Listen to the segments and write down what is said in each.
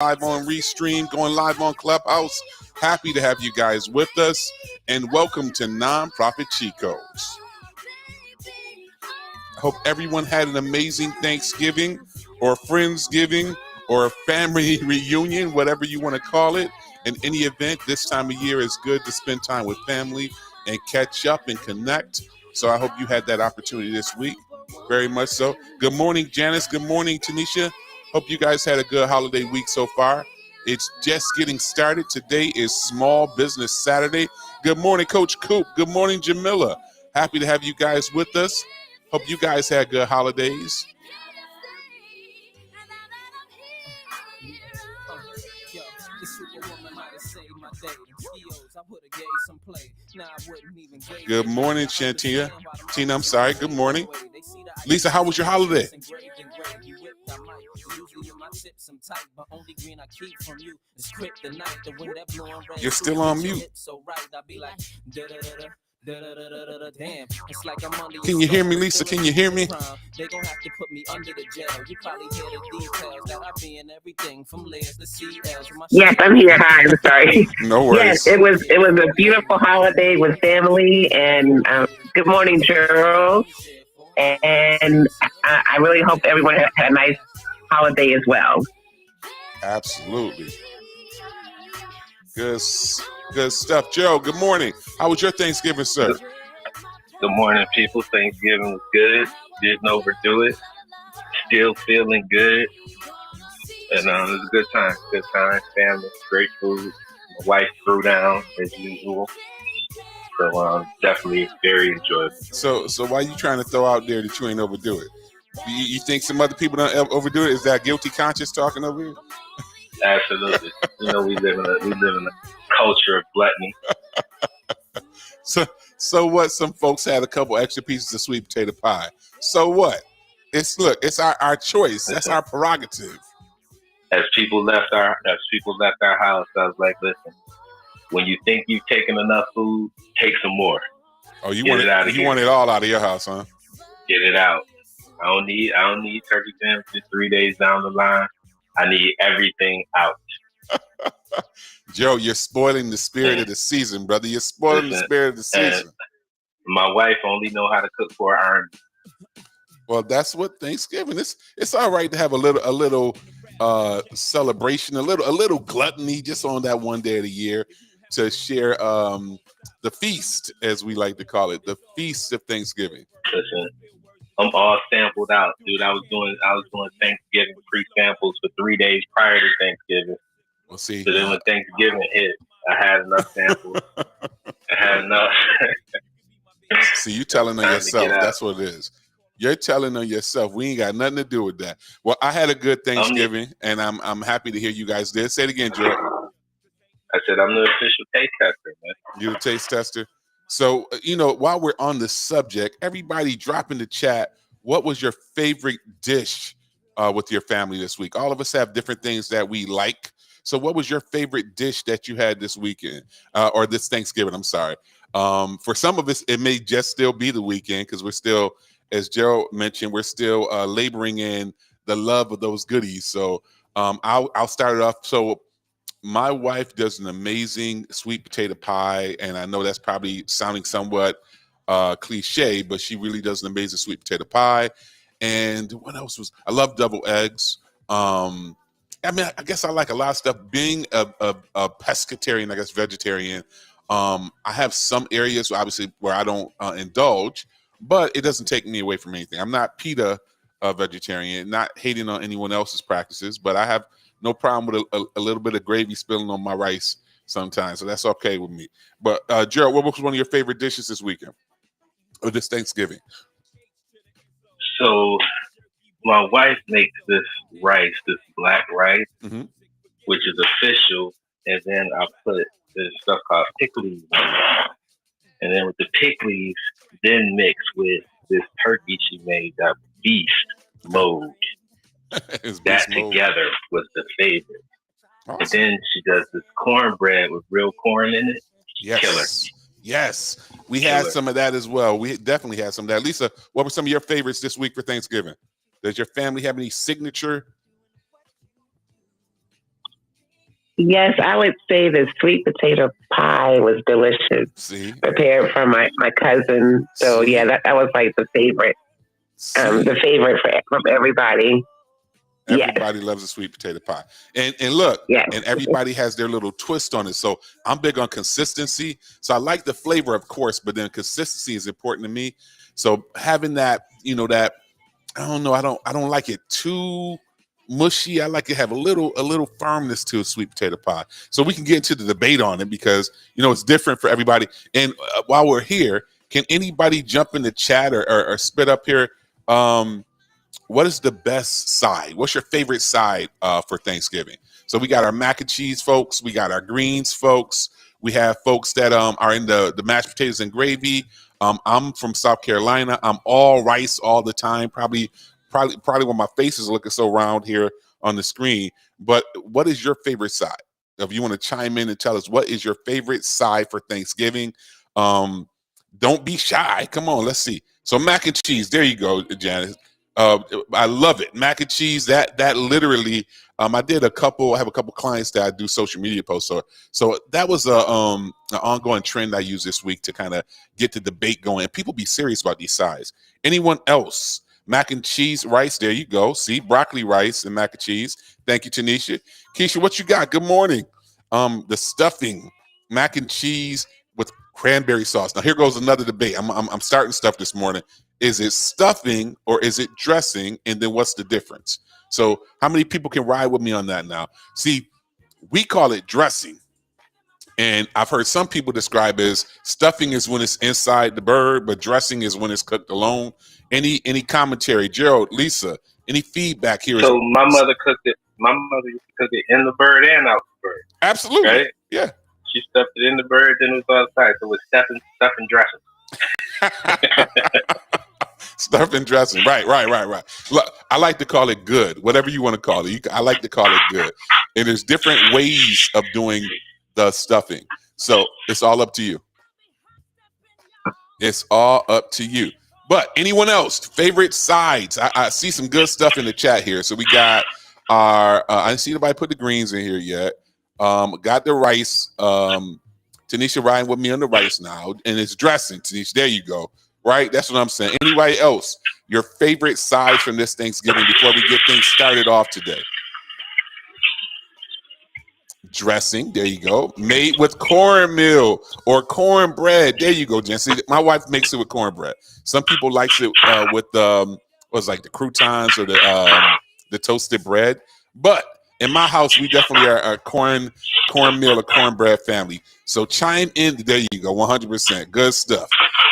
live on Restream, going live on Clubhouse. Happy to have you guys with us, and welcome to Nonprofit Chicos. I hope everyone had an amazing Thanksgiving or Friendsgiving or family reunion, whatever you want to call it. In any event, this time of year is good to spend time with family and catch up and connect. So I hope you had that opportunity this week. Very much so. Good morning, Janice. Good morning, Tanisha. Hope you guys had a good holiday week so far. It's just getting started. Today is Small Business Saturday. Good morning, Coach Coop. Good morning, Jamila. Happy to have you guys with us. Hope you guys had good holidays. Good morning, Shantia. Tina, I'm sorry. Good morning. Lisa, how was your holiday? You're still on mute. Can you hear me, Lisa? Can you hear me? They gonna have to put me under the jail. You probably hear the details that I be in everything from layers to CLs. Yes, I'm here. Hi, I'm sorry. No worries. Yes, it was a beautiful holiday with family, and good morning, Gerald. And I really hope everyone had a nice holiday as well. Absolutely. Good stuff. Joe, good morning. How was your Thanksgiving, sir? Good morning, people. Thanksgiving was good. Didn't overdo it. Still feeling good. And it was a good time. Good time. Family. Great food. My wife threw down as usual. So definitely very enjoyable. So why are you trying to throw out there that you ain't overdo it? You think some other people don't overdo it? Is that guilty conscience talking over here? Absolutely. We live in a culture of gluttony. So what? Some folks had a couple extra pieces of sweet potato pie. So what? It's our choice. That's our prerogative. As people left our house, I was like, listen, when you think you've taken enough food, take some more. Oh, you want it all out of your house, huh? Get it out. I don't need turkey sandwiches 3 days down the line. I need everything out. Joe, you're spoiling the spirit of the season, brother. You're spoiling the spirit of the season. My wife only know how to cook for an army. Well, that's what Thanksgiving is. It's all right to have a little celebration, a little gluttony just on that one day of the year to share the feast, as we like to call it, the feast of Thanksgiving. Listen, I'm all sampled out, dude. I was doing Thanksgiving pre-samples for 3 days prior to Thanksgiving. We'll see. So then when Thanksgiving hit, I had enough samples. I had enough. See, you telling on yourself. That's what it is. You're telling on yourself. We ain't got nothing to do with that. Well, I had a good Thanksgiving, and I'm happy to hear you guys did. Say it again, Joe. I said I'm the official taste tester, man. You're the taste tester. So, while we're on the subject, everybody drop in the chat, what was your favorite dish with your family this week? All of us have different things that we like. So what was your favorite dish that you had this weekend or this Thanksgiving? I'm sorry. For some of us, it may just still be the weekend because we're still, as Gerald mentioned, we're still laboring in the love of those goodies. So I'll start it off. So my wife does an amazing sweet potato pie, and I know that's probably sounding somewhat cliche, but she really does an amazing sweet potato pie. And what else I love deviled eggs. I guess I like a lot of stuff. Being a pescatarian, I guess vegetarian, I have some areas obviously where I don't indulge, but it doesn't take me away from anything. I'm not PETA vegetarian, not hating on anyone else's practices, but I have no problem with a little bit of gravy spilling on my rice sometimes, so that's okay with me. But Gerald, what was one of your favorite dishes this weekend or this Thanksgiving? So my wife makes this black rice, which is official, and then I put this stuff called pickles, and then with the pickles, then mix with this turkey she made, that beast mode. That together was the favorite. Awesome. And then she does this cornbread with real corn in it. Yes. Killer. Yes. We had some of that as well. We definitely had some of that. Lisa, what were some of your favorites this week for Thanksgiving? Does your family have any signature? Yes, I would say the sweet potato pie was delicious. See, Prepared for my cousin. So see, yeah, that was like see. the favorite from everybody. Yes, Everybody loves a sweet potato pie. And look, yes. and everybody has their little twist on it. So I'm big on consistency. So I like the flavor, of course, but then consistency is important to me. So having that, that I don't know, I don't like it too mushy. I like to have a little firmness to a sweet potato pie. So we can get into the debate on it because it's different for everybody. And while we're here, can anybody jump in the chat or spit up here? What is the best side? What's your favorite side for Thanksgiving? So we got our mac and cheese folks. We got our greens folks. We have folks that are in the mashed potatoes and gravy. I'm from South Carolina. I'm all rice all the time. Probably when my face is looking so round here on the screen. But what is your favorite side? If you want to chime in and tell us what is your favorite side for Thanksgiving, don't be shy. Come on, let's see. So mac and cheese. There you go, Janice. I love it. Mac and cheese. That literally. I have a couple clients that I do social media posts for. So that was an ongoing trend I use this week to kind of get the debate going. And people be serious about these sides. Anyone else? Mac and cheese, rice. There you go. See, broccoli, rice, and mac and cheese. Thank you, Tanisha. Keisha, what you got? Good morning. The stuffing, mac and cheese with cranberry sauce. Now here goes another debate. I'm starting stuff this morning. Is it stuffing or is it dressing? And then what's the difference? So how many people can ride with me on that now? See, we call it dressing. And I've heard some people describe as stuffing is when it's inside the bird, but dressing is when it's cooked alone. Any commentary? Gerald, Lisa, any feedback here? So my mother cooked it. My mother used to cook it in the bird and out the bird. Absolutely. Right? Yeah. She stuffed it in the bird, then it was outside. So it was stuffing dressing. Stuffing dressing. Right. Look, I like to call it good. Whatever you want to call it. I like to call it good. And there's different ways of doing the stuffing. So it's all up to you. It's all up to you. But anyone else? Favorite sides? I see some good stuff in the chat here. So we got our I didn't see anybody put the greens in here yet. Got the rice. Tanisha riding with me on the rice now. And it's dressing, Tanisha. There you go. Right? That's what I'm saying. Anybody else? Your favorite sides from this Thanksgiving before we get things started off today? Dressing, there you go. Made with cornmeal or cornbread. There you go, Jen. See, my wife makes it with cornbread. Some people likes it with what's like the croutons or the toasted bread. But in my house, we definitely are a cornmeal or cornbread family. So chime in. There you go, 100%. Good stuff.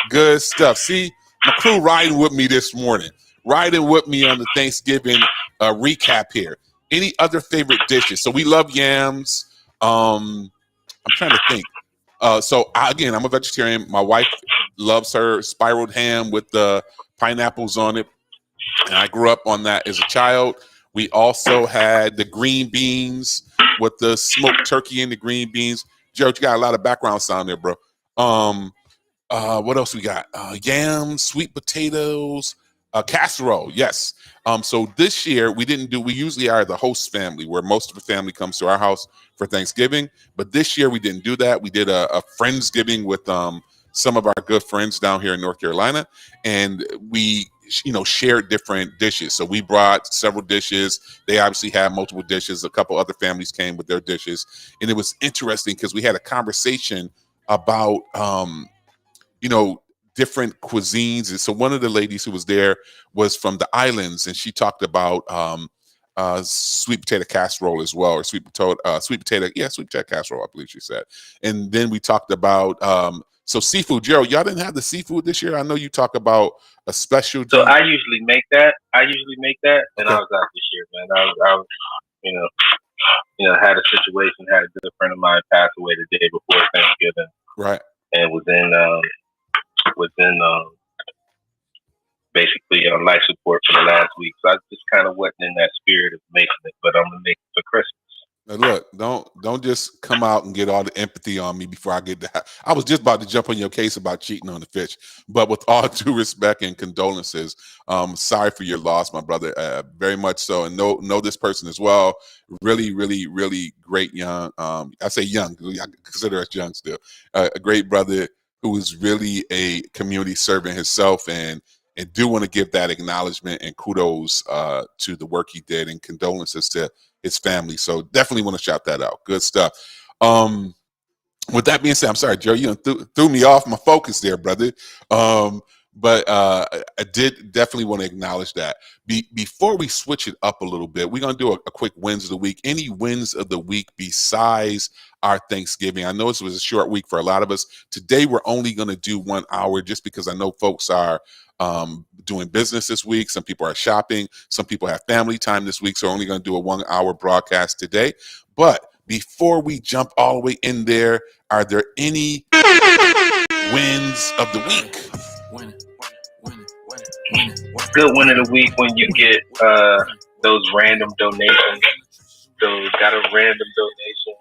Good stuff. See, my crew riding with me this morning. Riding with me on the Thanksgiving recap here. Any other favorite dishes? So we love yams. I'm trying to think. Again, I'm a vegetarian. My wife loves her spiraled ham with the pineapples on it. And I grew up on that as a child. We also had the green beans with the smoked turkey and the green beans. Gerald, you got a lot of background sound there, bro. What else we got? Yams, sweet potatoes, casserole. Yes. So this year we usually are the host family where most of the family comes to our house for Thanksgiving. But this year we didn't do that. We did a Friendsgiving with some of our good friends down here in North Carolina. And we, shared different dishes. So we brought several dishes. They obviously had multiple dishes. A couple other families came with their dishes. And it was interesting because we had a conversation about, different cuisines. And so one of the ladies who was there was from the islands, and she talked about sweet potato casserole as well, or sweet potato casserole, I believe she said. And then we talked about so seafood. Gerald, y'all didn't have the seafood this year. I know you talk about a special. So I usually make that. And okay. I was out this year, man. I was, had a situation. Had a good friend of mine pass away the day before Thanksgiving. Right. And was in basically on life support for the last week. So I just kind of wasn't in that spirit of making it, but I'm gonna make it for Christmas. Look, don't just come out and get all the empathy on me before I get that. I was just about to jump on your case about cheating on the fish, but with all due respect and condolences, sorry for your loss, my brother. Very much so, and know this person as well. Really, really, really great young. I say young, I consider us young still. A great brother who is really a community servant himself, and do want to give that acknowledgement and kudos to the work he did, and condolences to his family. So definitely want to shout that out. Good stuff. With that being said, I'm sorry, Joe, you threw me off my focus there, brother. But I did definitely want to acknowledge that. Before we switch it up a little bit, we're going to do a quick wins of the week. Any wins of the week besides our Thanksgiving? I know this was a short week for a lot of us. Today, we're only going to do 1 hour just because I know folks are doing business this week. Some people are shopping. Some people have family time this week. So we're only going to do a 1 hour broadcast today. But before we jump all the way in there, are there any wins of the week? Good win of the week when you get those random donations. So got a random donation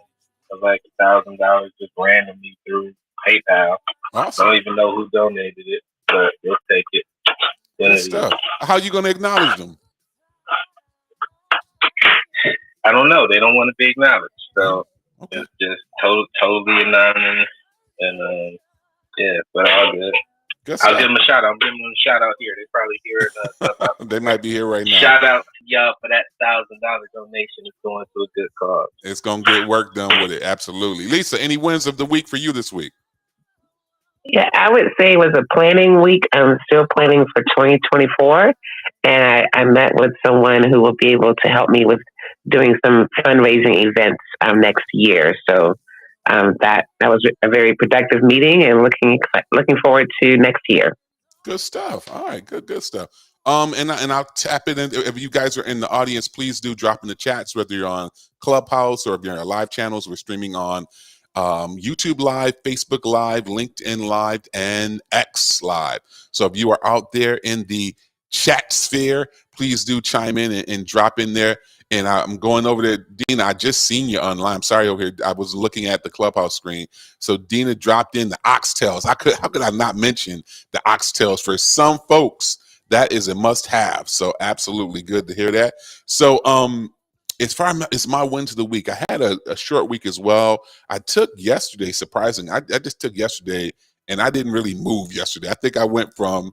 of like $1,000 just randomly through PayPal. Awesome. I don't even know who donated it, but we'll take it. Good stuff. How are you going to acknowledge them? I don't know. They don't want to be acknowledged, so it's just totally anonymous, and yeah, but all good. I'll give them a shout out. I'm giving them a shout out here. They probably hear it. They might be here right now. Shout out to y'all for that $1,000 donation. It's going to a good cause. It's going to get work done with it. Absolutely. Lisa, any wins of the week for you this week? Yeah, I would say it was a planning week. I'm still planning for 2024. And I met with someone who will be able to help me with doing some fundraising events next year. So that was a very productive meeting, and looking forward to next year. Good stuff. All right, good stuff. And I'll tap it in. If you guys are in the audience, please do drop in the chats, whether you're on Clubhouse or if you're on our live channels. We're streaming on YouTube Live, Facebook Live, LinkedIn Live, and X Live. So if you are out there in the chat sphere, please do chime in and drop in there. And I'm going over to Dina. I just seen you online. I'm sorry over here. I was looking at the Clubhouse screen. So Dina dropped in the oxtails. How could I not mention the oxtails? For some folks, that is a must-have. So absolutely good to hear that. So as far as my wins of the week, I had a short week as well. I took yesterday, surprising. I just took yesterday, and I didn't really move yesterday. I think I went from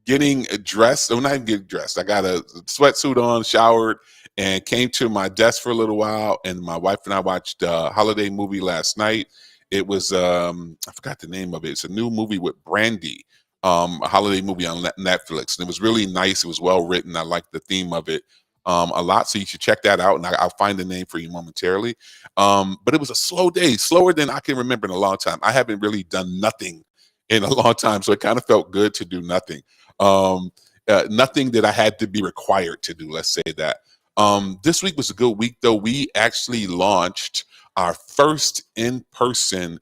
getting dressed. I'm not even getting dressed. I got a sweatsuit on, showered, and came to my desk for a little while. And my wife and I watched a holiday movie last night. It was I forgot the name of it. It's a new movie with Brandy, a holiday movie on Netflix, and it was really nice. It was well written. I liked the theme of it a lot, so you should check that out, and I'll find the name for you momentarily. But it was a slow day, slower than I can remember in a long time. I haven't really done nothing in a long time, so it kind of felt good to do nothing. Nothing that I had to be required to do, let's say that. This week was a good week, though. We actually launched our first in-person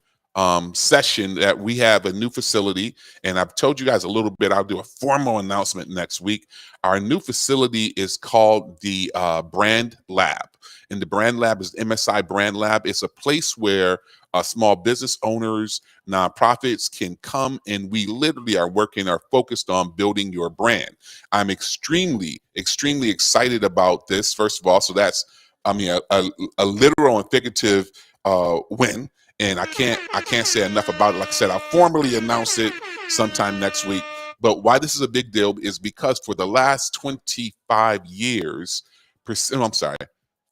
session. That we have a new facility, and I've told you guys a little bit. I'll do a formal announcement next week. Our new facility is called the Brand Lab, and the Brand Lab is MSI Brand Lab. It's a place where small business owners, nonprofits can come, and we literally are focused on building your brand. I'm extremely excited about this, first of all. So that's, a literal and figurative win. And I can't say enough about it. Like I said, I'll formally announce it sometime next week. But why this is a big deal is because for the last 25 years,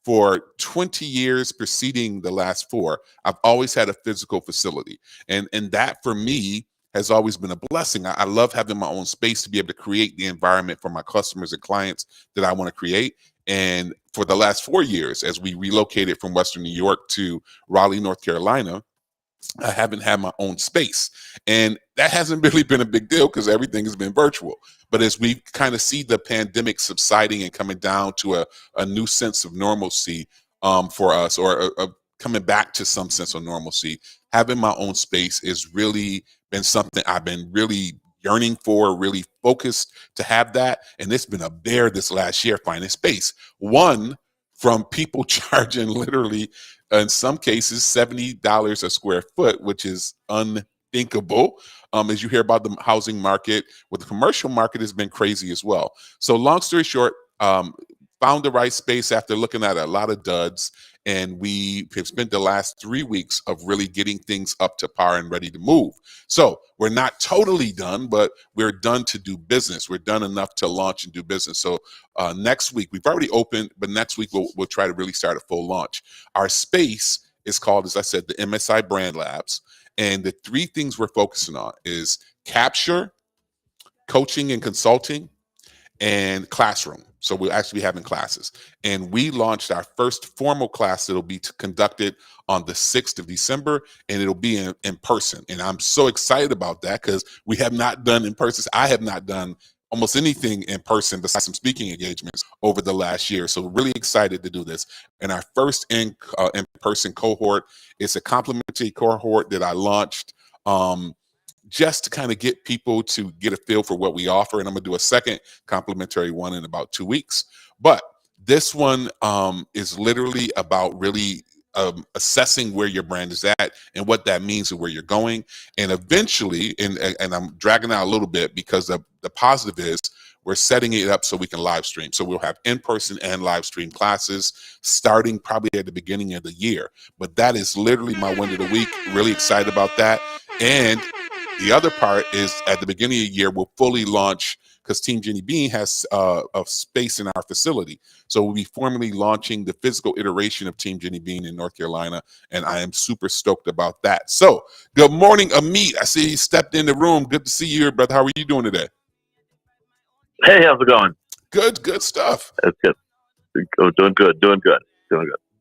for 20 years preceding the last 4, I've always had a physical facility. And that for me has always been a blessing. I love having my own space to be able to create the environment for my customers and clients that I want to create. And for the last 4 years, as we relocated from Western New York to Raleigh, North Carolina, I haven't had my own space. And that hasn't really been a big deal because everything has been virtual. But as we kind of see the pandemic subsiding and coming down to a new sense of normalcy for us, or coming back to some sense of normalcy, having my own space has really been something I've been really yearning for, really focused to have that. And it's been a bear this last year, finding space. One, from people charging literally, in some cases, $70 a square foot, which is unthinkable. As you hear about the housing market, with the commercial market has been crazy as well. So long story short, found the right space after looking at a lot of duds, and we have spent the last 3 weeks of really getting things up to par and ready to move. So we're not totally done, but we're done to do business. We're done enough to launch and do business. So next week, we've already opened, but next week we'll try to really start a full launch. Our space is called, as I said, the MSI Brand Labs. And the 3 things we're focusing on is capture, coaching and consulting, and classroom. So we'll actually be having classes. And we launched our first formal class that'll be conducted on the 6th of December, and it'll be in person. And I'm so excited about that because we have not done in person. I have not done almost anything in person besides some speaking engagements over the last year. So really excited to do this. And our first in-person cohort is a complimentary cohort that I launched just to kind of get people to get a feel for what we offer. And I'm going to do a second complimentary one in about 2 weeks. But this one is literally about really assessing where your brand is at and what that means and where you're going. And eventually, and I'm dragging out a little bit because the positive is we're setting it up so we can live stream. So we'll have in-person and live stream classes starting probably at the beginning of the year. But that is literally my win of the week. Really excited about that. And the other part is at the beginning of the year, we'll fully launch, because Team Jenny Bean has a space in our facility. So we'll be formally launching the physical iteration of Team Jenny Bean in North Carolina, and I am super stoked about that. So good morning, Amit. I see you stepped in the room. Good to see you here, brother. How are you doing today? Hey, how's it going? Good stuff. That's good. Doing good.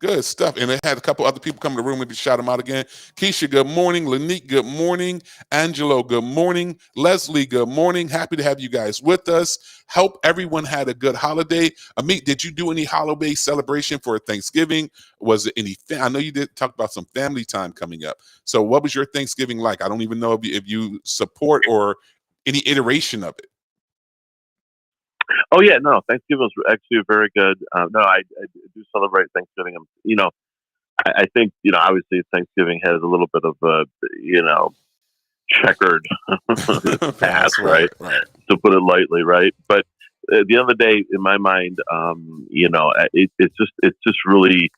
Good stuff. And they had a couple other people come in the room. Maybe shout them out again. Keisha, good morning. Lanique, good morning. Angelo, good morning. Leslie, good morning. Happy to have you guys with us. Hope everyone had a good holiday. Amit, did you do any holiday celebration for Thanksgiving? Was it any? I know you did talk about some family time coming up. So what was your Thanksgiving like? I don't even know if you support or any iteration of it. Oh yeah, no, Thanksgiving was actually very good. No, I do celebrate Thanksgiving. I think obviously Thanksgiving has a little bit of a checkered past, right? To put it lightly, right? But at the end of the day, in my mind, it's just really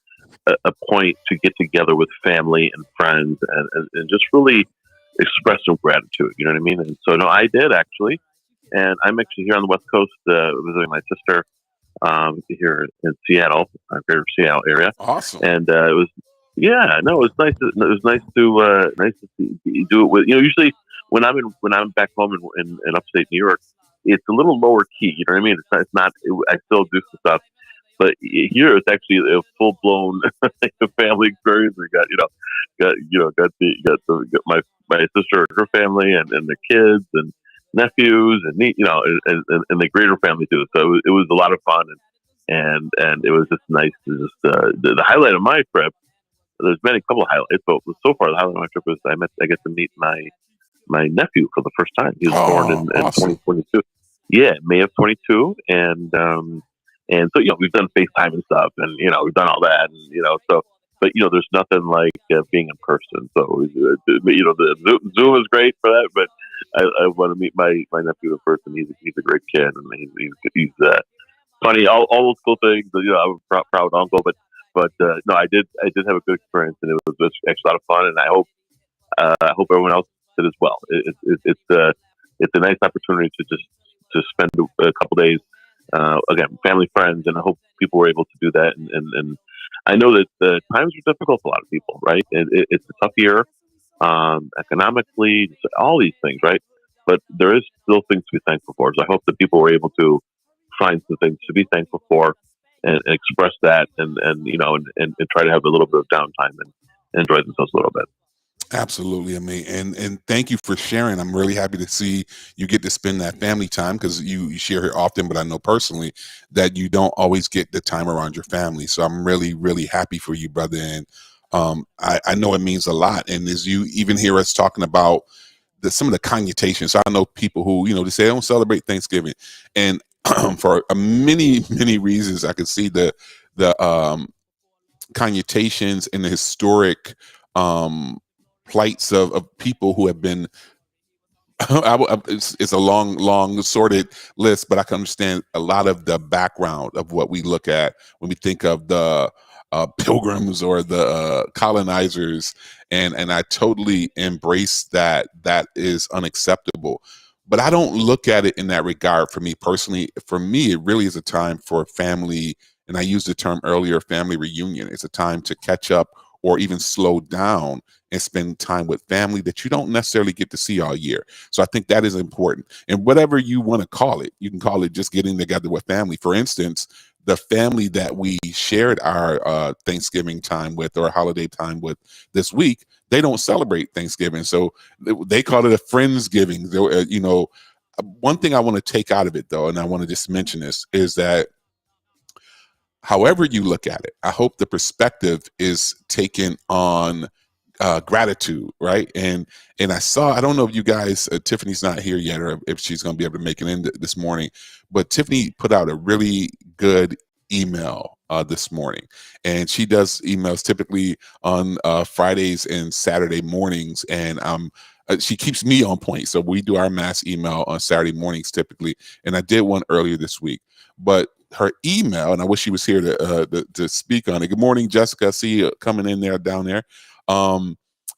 a point to get together with family and friends and just really express some gratitude. You know what I mean? And so no, I did actually. And I'm actually here on the West Coast visiting my sister here in Seattle, greater Seattle area. Awesome. And it was nice. It was nice to see, do it with. Usually when I'm back home in upstate New York, it's a little lower key. You know what I mean? It's not. I still do some stuff, but here it's actually a full blown family experience. We got my sister and her family and the kids and nephews and and the greater family too. So it was a lot of fun and it was just nice to just the highlight of my trip. There's been a couple of highlights, but so far the highlight of my trip was I get to meet my nephew for the first time. He was born in awesome. 2022. Yeah, May of 22, and so we've done FaceTime and stuff, and we've done all that, and so. But there's nothing like being in person. So the Zoom is great for that. But I want to meet my nephew in person. He's a great kid, and he's funny. All those cool things. I'm a proud uncle. But no, I did have a good experience, and it was actually a lot of fun. And I hope everyone else did as well. It's a nice opportunity to spend a couple days again, family, friends, and I hope people were able to do that. And I know that the times are difficult for a lot of people, right? It's a tough year, economically, all these things, right? But there is still things to be thankful for. So I hope that people were able to find some things to be thankful for and express that and try to have a little bit of downtime and enjoy themselves a little bit. Absolutely, Amit, and thank you for sharing. I'm really happy to see you get to spend that family time because you share here often, but I know personally that you don't always get the time around your family. So I'm really, really happy for you, brother. And I know it means a lot. And as you even hear us talking about some of the connotations, I know people who they say they don't celebrate Thanksgiving, and for many reasons, I can see the connotations and the historic plights of people who have been. It's a long sorted list, but I can understand a lot of the background of what we look at when we think of the pilgrims or the colonizers, and I totally embrace that. That is unacceptable. But I don't look at it in that regard. For me personally, for me, it really is a time for family, and I used the term earlier, family reunion. It's a time to catch up or even slow down and spend time with family that you don't necessarily get to see all year. So I think that is important. And whatever you want to call it, you can call it just getting together with family. For instance, the family that we shared our Thanksgiving time with or holiday time with this week, they don't celebrate Thanksgiving. So they call it a Friendsgiving. One thing I want to take out of it, though, and I want to just mention this, is that however you look at it, I hope the perspective is taken on gratitude, right? And I don't know if you guys, Tiffany's not here yet, or if she's going to be able to make it in this morning, but Tiffany put out a really good email this morning, and she does emails typically on Fridays and Saturday mornings, and she keeps me on point. So we do our mass email on Saturday mornings typically, and I did one earlier this week, but her email, and I wish she was here to speak on it. Good morning, Jessica. I see you coming in there, down there.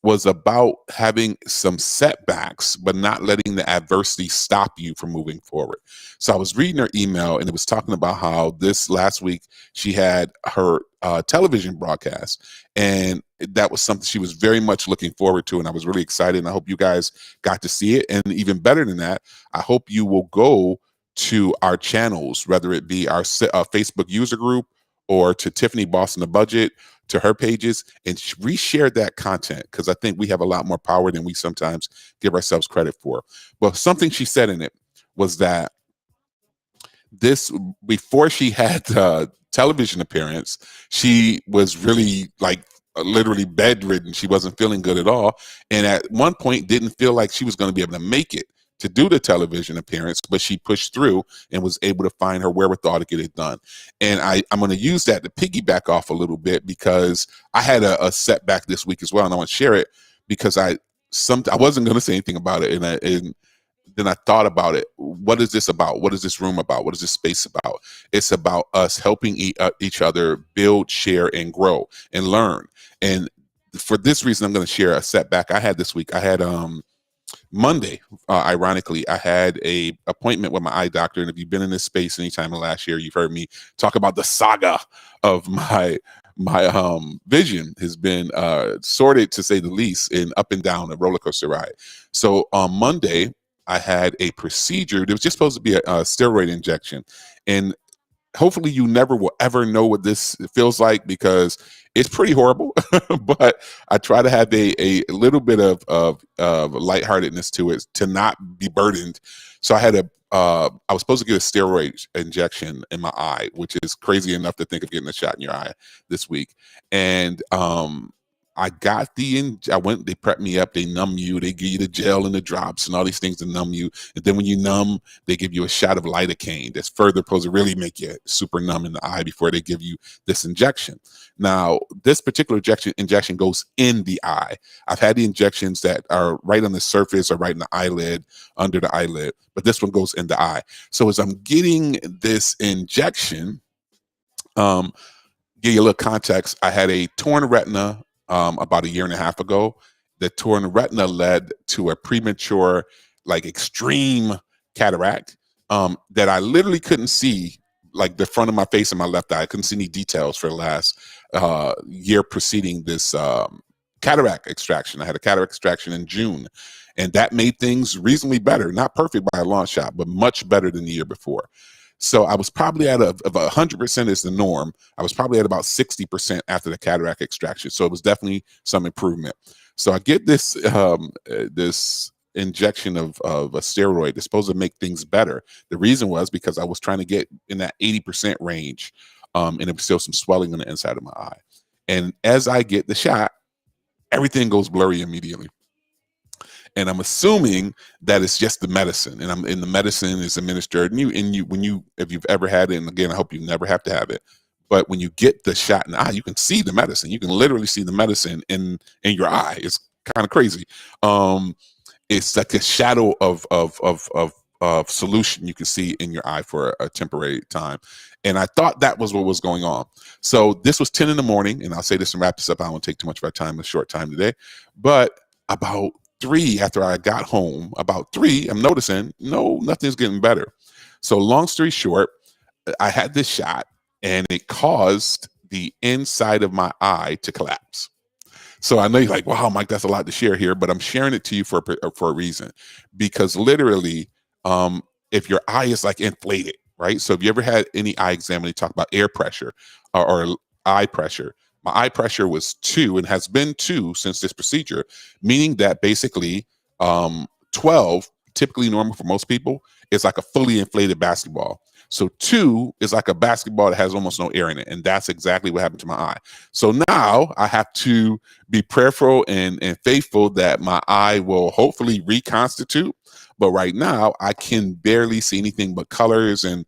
Was about having some setbacks, but not letting the adversity stop you from moving forward. So I was reading her email, and it was talking about how this last week she had her television broadcast, and that was something she was very much looking forward to, and I was really excited, and I hope you guys got to see it. And even better than that, I hope you will go to our channels, whether it be our Facebook user group or to Tiffany Boss in the Budget, to her pages, and reshare that content, because I think we have a lot more power than we sometimes give ourselves credit for. Well, something she said in it was that before she had television appearance, she was really literally bedridden. She wasn't feeling good at all, and at one point didn't feel like she was going to be able to make it to do the television appearance, but she pushed through and was able to find her wherewithal to get it done. And I'm going to use that to piggyback off a little bit, because I had a setback this week as well, and I want to share it because I wasn't going to say anything about it, and then I thought about it. What is this about? What is this room about? What is this space about? It's about us helping each other build, share, and grow and learn. And for this reason, I'm going to share a setback I had this week. I had Monday, ironically, I had a appointment with my eye doctor, and if you've been in this space anytime in the last year, you've heard me talk about the saga of my vision has been sorted, to say the least, in up and down a roller coaster ride. So on Monday, I had a procedure. It was just supposed to be a steroid injection, and hopefully you never will ever know what this feels like, because it's pretty horrible. But I try to have a little bit of lightheartedness to it, to not be burdened. So I was supposed to get a steroid injection in my eye, which is crazy enough to think of getting a shot in your eye this week. And I got they prepped me up, they numb you, they give you the gel and the drops and all these things to numb you. And then when you numb, they give you a shot of lidocaine that's further supposed to really make you super numb in the eye before they give you this injection. Now, this particular injection goes in the eye. I've had the injections that are right on the surface or right in the eyelid, under the eyelid, but this one goes in the eye. So as I'm getting this injection, give you a little context, I had a torn retina about 1.5 years ago. The torn retina led to a premature, extreme cataract that I literally couldn't see, the front of my face and my left eye. I couldn't see any details for the last year preceding this cataract extraction. I had a cataract extraction in June, and that made things reasonably better. Not perfect by a long shot, but much better than the year before. So I was probably of 100% is the norm. I was probably at about 60% after the cataract extraction. So it was definitely some improvement. So I get this this injection of a steroid that's supposed to make things better. The reason was because I was trying to get in that 80% range, and there was still some swelling on the inside of my eye. And as I get the shot, everything goes blurry immediately. And I'm assuming that it's just the medicine, and the medicine is administered. And if you've ever had it, and again, I hope you never have to have it, But when you get the shot in the eye, you can see the medicine. You can literally see the medicine in your eye. It's kind of crazy. It's like a shadow of solution you can see in your eye for a temporary time. And I thought that was what was going on. So this was 10 in the morning, and I'll say this and wrap this up. I don't want to take too much of our time, a short time today. But about 3 after I got home, I'm noticing, nothing's getting better. So long story short, I had this shot, and it caused the inside of my eye to collapse. So I know you're like, wow, Mike, that's a lot to share here, but I'm sharing it to you for a reason. Because literally, if your eye is like inflated, right? So if you ever had any eye exam and you talk about air pressure or eye pressure, my eye pressure was 2 and has been 2 since this procedure, meaning that basically 12, typically normal for most people, is like a fully inflated basketball. So 2 is like a basketball that has almost no air in it. And that's exactly what happened to my eye. So now I have to be prayerful and faithful that my eye will hopefully reconstitute. But right now I can barely see anything but colors and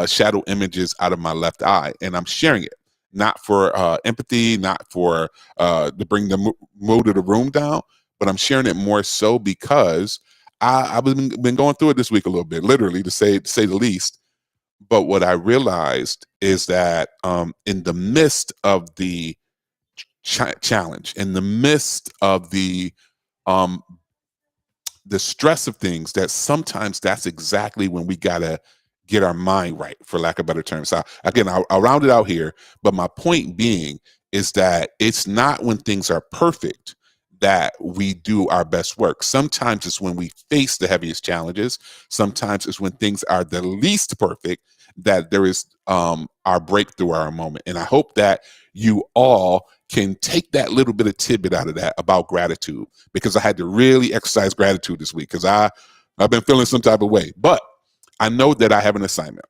shadow images out of my left eye. And I'm sharing it, not for empathy, not for to bring the mood of the room down, but I'm sharing it more so because I've been going through it this week a little bit, literally, to say the least. But what I realized is that in the midst of the challenge, in the midst of the stress of things, that sometimes that's exactly when we gotta get our mind right, for lack of better terms. So again, I'll round it out here, but my point being is that it's not when things are perfect that we do our best work. Sometimes it's when we face the heaviest challenges. Sometimes it's when things are the least perfect that there is our breakthrough, our moment. And I hope that you all can take that little bit of tidbit out of that about gratitude, because I had to really exercise gratitude this week because I've been feeling some type of way. But I know that I have an assignment.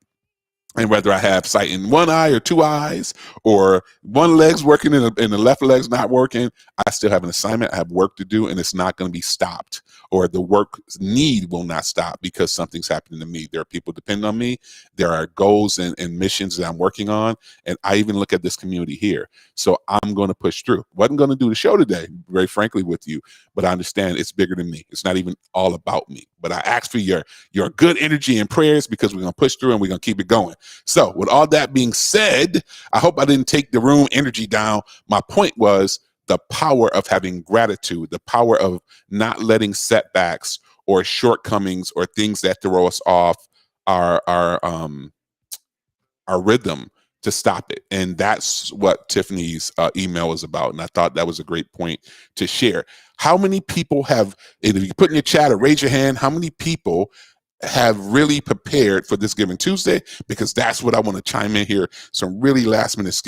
And whether I have sight in one eye or 2 eyes, or one leg's working and the left leg's not working, I still have an assignment. I have work to do, and it's not going to be stopped, or the work need will not stop because something's happening to me. There are people depending on me. There are goals and missions that I'm working on. And I even look at this community here. So I'm going to push through. Wasn't going to do the show today, very frankly with you, but I understand it's bigger than me. It's not even all about me. But I ask for your good energy and prayers, because we're going to push through and we're going to keep it going. So with all that being said, I hope I didn't take the room energy down. My point was the power of having gratitude, the power of not letting setbacks or shortcomings or things that throw us off our rhythm to stop it. And that's what Tiffany's email is about. And I thought that was a great point to share. How many people have, if you put in your chat or raise your hand, how many people have really prepared for this Giving Tuesday? Because that's what I want to chime in here. Some really last minute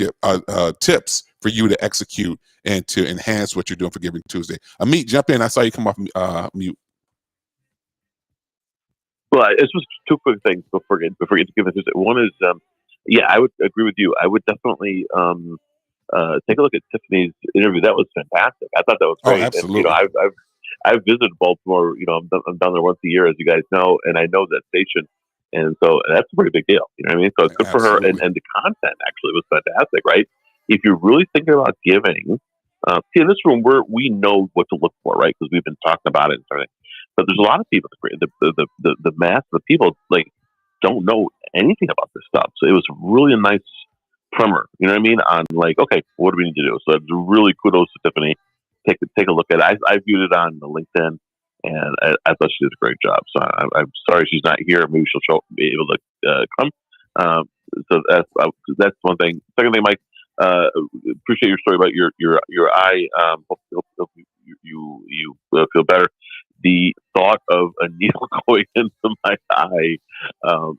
tips for you to execute and to enhance what you're doing for Giving Tuesday. Amit, jump in. I saw you come off mute. Well, it's just 2 quick things before we get to Giving Tuesday. One is, I would agree with you. I would definitely take a look at Tiffany's interview. That was fantastic. I thought that was great. Oh, absolutely. And, I've visited Baltimore. I'm down there once a year, as you guys know, and I know that station, and so that's a pretty big deal. You know what I mean? So it's good for her, and the content actually was fantastic, right? If you're really thinking about giving, see, in this room we know what to look for, right? Because we've been talking about it and everything. But there's a lot of people, the mass of the people, like, don't know anything about this stuff. So it was really a nice primer, you know what I mean? On like, okay, what do we need to do? So it's really kudos to Tiffany. Take a look at it. I viewed it on LinkedIn, and I thought she did a great job. So I'm sorry she's not here. Maybe she'll be able to come. So that's one thing. Second thing, Mike, appreciate your story about your eye. Hope you feel better. The thought of a needle going into my eye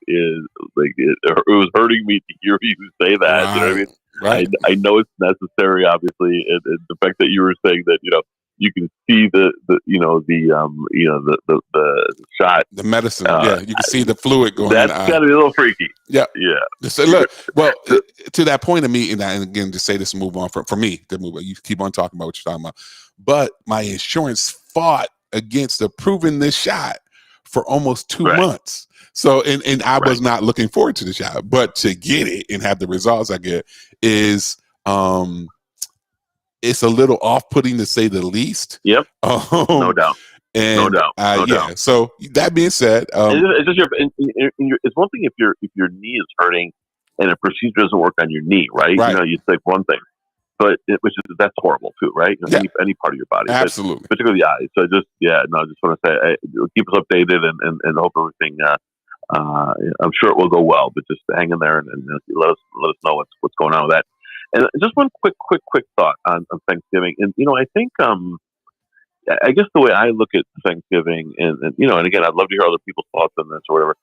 is like it was hurting me to hear you say that. Right. You know what I mean? Right. I know it's necessary, obviously, and the fact that you were saying that you can see the shot, the medicine. You can see the fluid going. That's got to be a little freaky. Yeah. So look, well, to that point of me, and again, to say this, and move on for me to move on. You keep on talking about what you're talking about, but my insurance fought against approving this shot for almost 2 months. So, and I was not looking forward to the job, but to get it and have the results I get is, it's a little off-putting to say the least. Yep. No doubt. And no doubt. No doubt. So that being said, it's just it's one thing if your knee is hurting and a procedure doesn't work on your knee, right? Right. You know, you think one thing, but that's horrible too, right? You know, any part of your body, absolutely, particularly the eyes. So I just want to say, keep us updated and hope everything. I'm sure it will go well, but just hang in there and let us know what's going on with that. And just one quick thought on Thanksgiving, and I think I guess the way I look at Thanksgiving, and again, I'd love to hear other people's thoughts on this or whatever,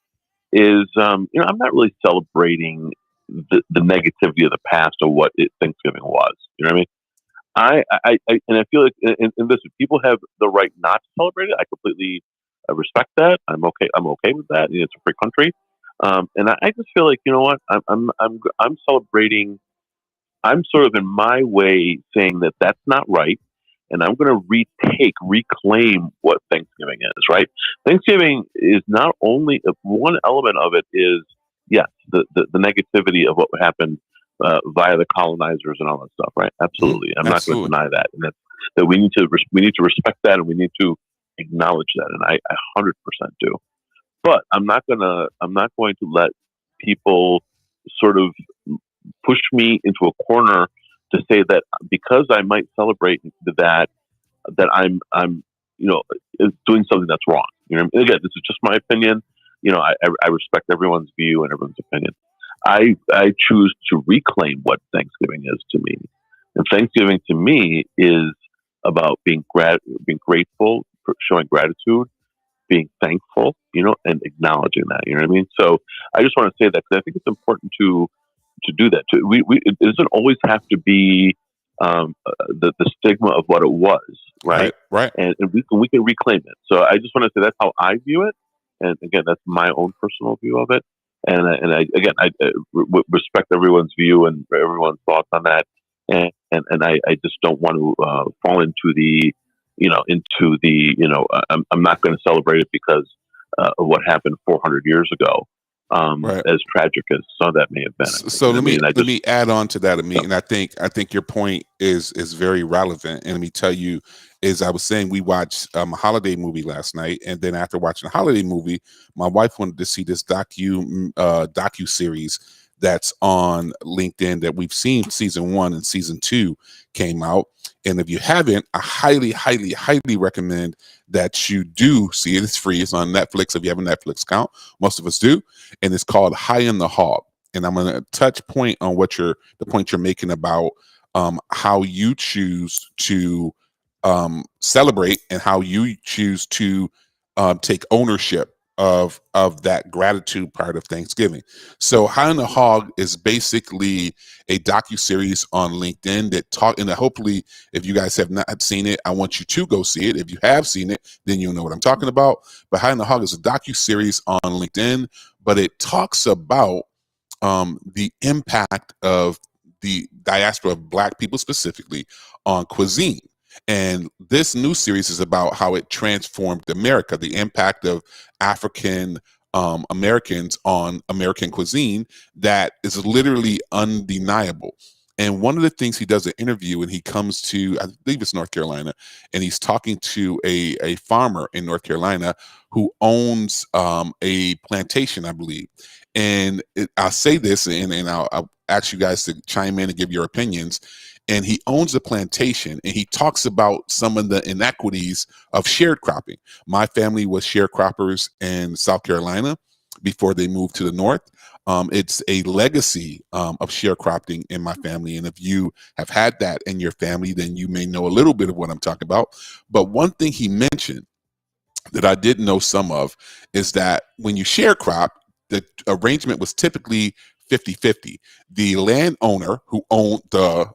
is I'm not really celebrating the negativity of the past of what Thanksgiving was. You know what I mean? I feel like, and listen, people have the right not to celebrate it. I completely respect that. I'm okay with that. It's a free country, and I just feel like, you know what, I'm celebrating. I'm sort of in my way saying that that's not right. And I'm going to reclaim what Thanksgiving is, right? Thanksgiving is not only one element of it is, yes, the negativity of what happened via the colonizers and all that stuff, right? Absolutely. I'm not going to deny that. And that we need to respect that, and we need to acknowledge that. And I 100% do. But I'm not going to let people sort of push me into a corner to say that because I might celebrate that I'm doing something that's wrong. You know, again, this is just my opinion. I respect everyone's view and everyone's opinion. I choose to reclaim what Thanksgiving is to me, and Thanksgiving to me is about being grateful, showing gratitude, being thankful, and acknowledging that. You know what I mean? So I just want to say that because I think it's important to do that. It doesn't always have to be the stigma of what it was, right? Right. And we can reclaim it. So I just want to say that's how I view it. And again, that's my own personal view of it. And I respect everyone's view and everyone's thoughts on that. And I just don't want to fall into the I'm not going to celebrate it because of what happened 400 years ago. As tragic as some of that may have been. So let me add on to that, Amit, and I think your point is very relevant. And let me tell you, as I was saying, we watched a holiday movie last night, and then after watching the holiday movie, my wife wanted to see this docu series that's on LinkedIn that we've seen. Season 1 and season 2 came out. And if you haven't, I highly, highly, highly recommend that you do see it. It's free. It's on Netflix if you have a Netflix account. Most of us do. And it's called High in the Hog. And I'm going to touch point on the point you're making about how you choose to celebrate and how you choose to take ownership of that gratitude part of Thanksgiving. So High in the Hog is basically a docuseries on LinkedIn and hopefully if you guys have not seen it, I want you to go see it. If you have seen it, then you'll know what I'm talking about. But High in the Hog is a docuseries on LinkedIn, but it talks about the impact of the diaspora of Black people specifically on cuisine. And this new series is about how it transformed America, the impact of African Americans on American cuisine that is literally undeniable. And one of the things he does an interview, and he comes to, I believe it's North Carolina, and he's talking to a farmer in North Carolina who owns a plantation, I believe. And I'll say this, and I'll ask you guys to chime in and give your opinions. And he owns a plantation, and he talks about some of the inequities of sharecropping. My family was sharecroppers in South Carolina before they moved to the north. It's a legacy of sharecropping in my family. And if you have had that in your family, then you may know a little bit of what I'm talking about. But one thing he mentioned that I didn't know some of is that when you sharecrop, the arrangement was typically 50-50. The landowner who owned the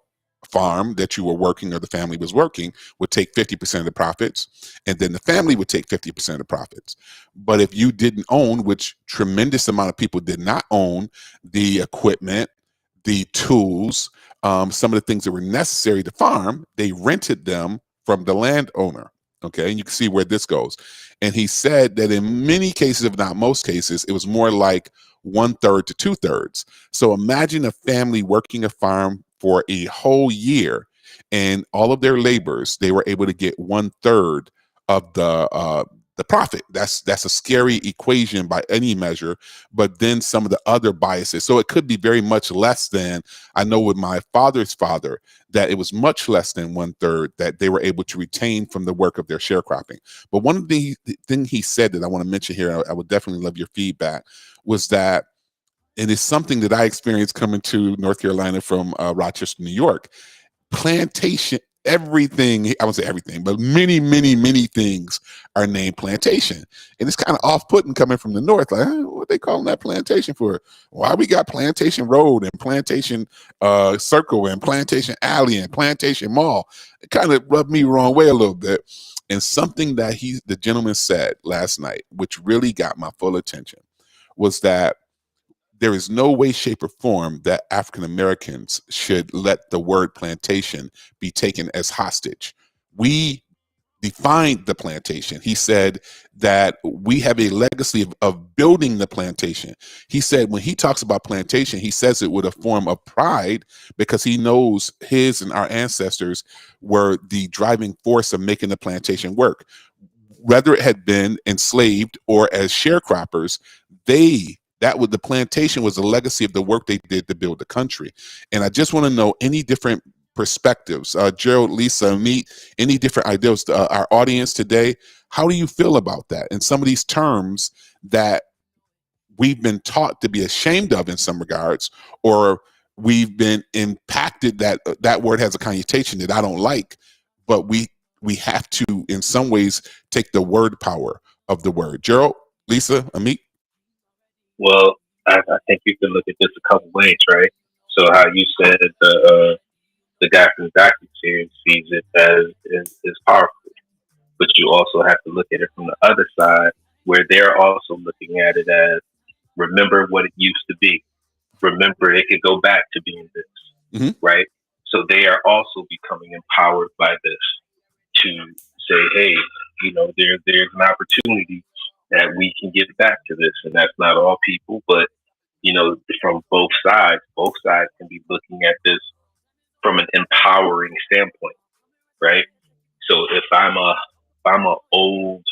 farm that you were working or the family was working would take 50% of the profits, and then the family would take 50% of the profits. But if you didn't own, which tremendous amount of people did not own the equipment, the tools, some of the things that were necessary to farm, they rented them from the landowner. Okay, and you can see where this goes. And he said that in many cases, if not most cases, it was more like 1/3 to 2/3. So imagine a family working a farm for a whole year, and all of their labors, they were able to get 1/3 of the profit. That's a scary equation by any measure. But then some of the other biases. So it could be very much less than. I know with my father's father that it was much less than 1/3 that they were able to retain from the work of their sharecropping. But one of the thing he said that I want to mention here, I would definitely love your feedback, was that it is something that I experienced coming to North Carolina from Rochester, New York. Plantation, everything, I won't say everything, but many things are named plantation. And it's kind of off-putting coming from the north. Like, what they calling that plantation for? Why we got Plantation Road and Plantation Circle and Plantation Alley and Plantation Mall? It kind of rubbed me the wrong way a little bit. And something that the gentleman said last night, which really got my full attention, was that there is no way, shape, or form that African Americans should let the word plantation be taken as hostage. We defined the plantation. He said that we have a legacy of building the plantation. He said when he talks about plantation, he says it with a form of pride because he knows his and our ancestors were the driving force of making the plantation work. Whether it had been enslaved or as sharecroppers, the plantation was the legacy of the work they did to build the country. And I just want to know any different perspectives. Gerald, Lisa, meet any different ideas to our audience today. How do you feel about that? And some of these terms that we've been taught to be ashamed of in some regards, or we've been impacted that word has a connotation that I don't like, but we have to, in some ways, take the word power of the word. Gerald, Lisa, Amit? Well, I think you can look at this a couple ways, right? So how you said the guy from the docuseries sees it as is powerful, but you also have to look at it from the other side, where they're also looking at it as remember what it used to be. Remember, it could go back to being this, right? So they are also becoming empowered by this to say, hey, there's an opportunity that we can get back to this. And that's not all people, but, from both sides can be looking at this from an empowering standpoint, right? So if I'm a old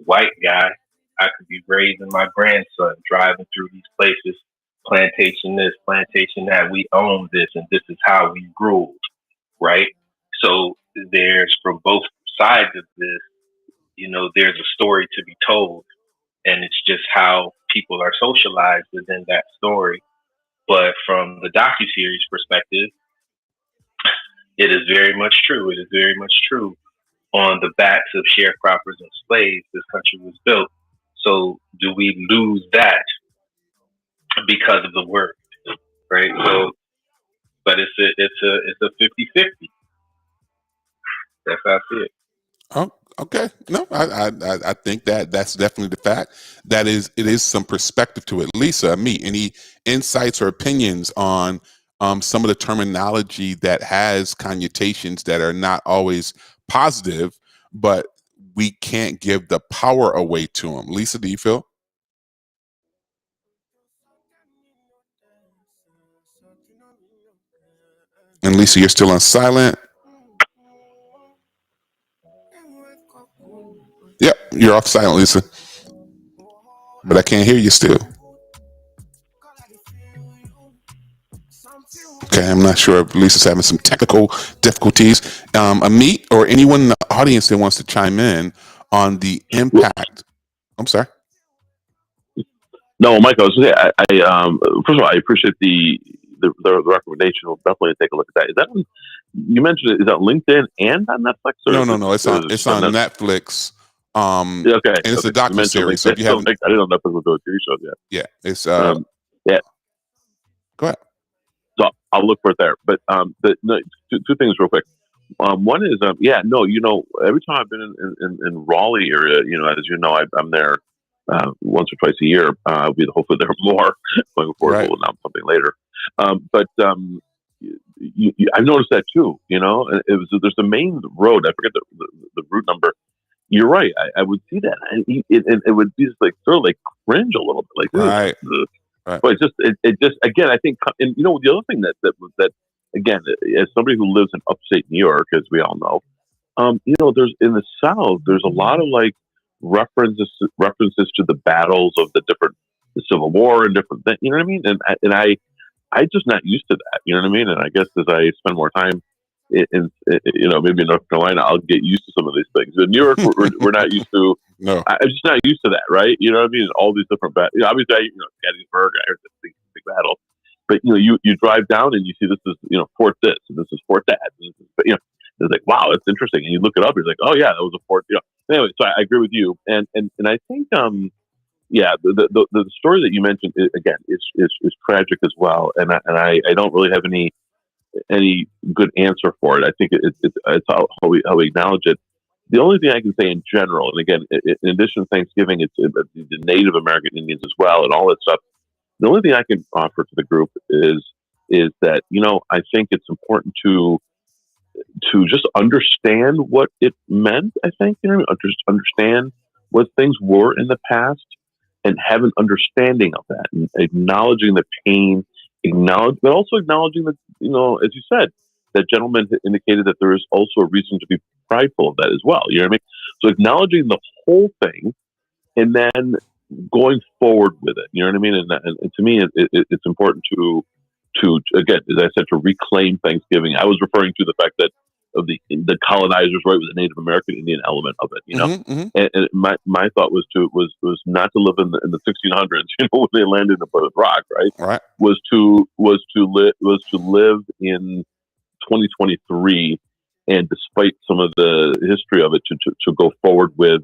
white guy, I could be raising my grandson, driving through these places, plantation this, plantation that, we own this, and this is how we grew, right? So there's, from both sides of this, there's a story to be told, and it's just how people are socialized within that story. But from the docuseries perspective, it is very much true. It is very much true. On the backs of sharecroppers and slaves, this country was built. So do we lose that because of the word, right? So, but it's a 50-50. That's how I see it. Oh, okay. No, I think that's definitely the fact. It is some perspective to it. Lisa, any insights or opinions on some of the terminology that has connotations that are not always positive, but we can't give the power away to them? Lisa, do you feel? And Lisa, you're still on silent. Yep, you're off silent, Lisa. But I can't hear you still. Okay, I'm not sure if Lisa's having some technical difficulties. Amit or anyone in the audience that wants to chime in on the impact. I'm sorry. No, Michael, I first of all, I appreciate the recommendation. We'll definitely take a look at that. Is that you mentioned it? Is that LinkedIn and on Netflix? No. It's on Netflix. Okay, and it's a docu-series. So if you haven't, I didn't know Netflix was doing TV shows yet. Yeah, it's yeah. Go ahead. So I'll look for it there. But two things real quick. One is every time I've been in Raleigh area, as you know, I'm there once or twice a year. I'll be hopefully there more going forward. Right. We'll announce something later. But I've noticed that too. There's the main road. I forget the route number. You're right. I would see that, and it would be just like sort of like cringe a little bit, like Right. Right. But it just again, I think, and the other thing that again, as somebody who lives in upstate New York, as we all know, there's in the South, there's a lot of like references to the battles of the Civil War and different things. You know what I mean? And I just not used to that. You know what I mean? And I guess as I spend more time in maybe in North Carolina, I'll get used to some of these things. But New York, we're not used to. No, I'm just not used to that, right? You know what I mean? All these different battles. Obviously, Gettysburg, I heard this big battle. But you drive down and you see this is Fort this and this is Fort that. But it's like, wow, it's interesting. And you look it up, you're like, oh yeah, that was a fort. Anyway, so I agree with you, and I think the story that you mentioned again is tragic as well, and I don't really have any good answer for it. I think it's how we acknowledge it. The only thing I can say in general, and again, in addition to Thanksgiving, it's the Native American Indians as well, and all that stuff. The only thing I can offer to the group is that I think it's important to just understand what it meant. I think just understand what things were in the past and have an understanding of that, and acknowledging the pain, but also acknowledging that as you said, that gentleman indicated that there is also a reason to be prideful of that as well. You know what I mean? So acknowledging the whole thing and then going forward with it. You know what I mean? And to me, it's important to again, as I said, to reclaim Thanksgiving. I was referring to the fact that of the colonizers, right, with the Native American Indian element of it, And my thought was not to live in the 1600s, when they landed in Plymouth Rock, right? Right. Was to live in 2023, and despite some of the history of it, to go forward with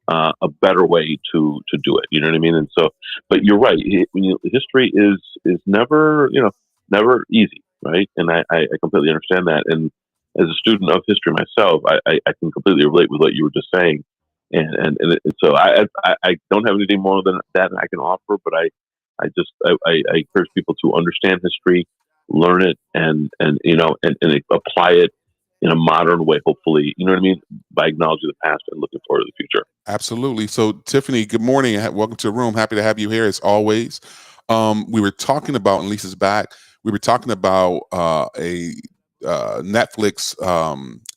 a better way to do it. You know what I mean? And so, but you're right. History is never never easy, right? And I completely understand that. And as a student of history myself, I can completely relate with what you were just saying. And so I don't have anything more than that I can offer, but I encourage people to understand history, learn it, and apply it in a modern way, hopefully, you know what I mean, by acknowledging the past and looking forward to the future. Absolutely. So, Tiffany, good morning. Welcome to the room. Happy to have you here as always. We were talking about, and Lisa's back, we were talking about a Netflix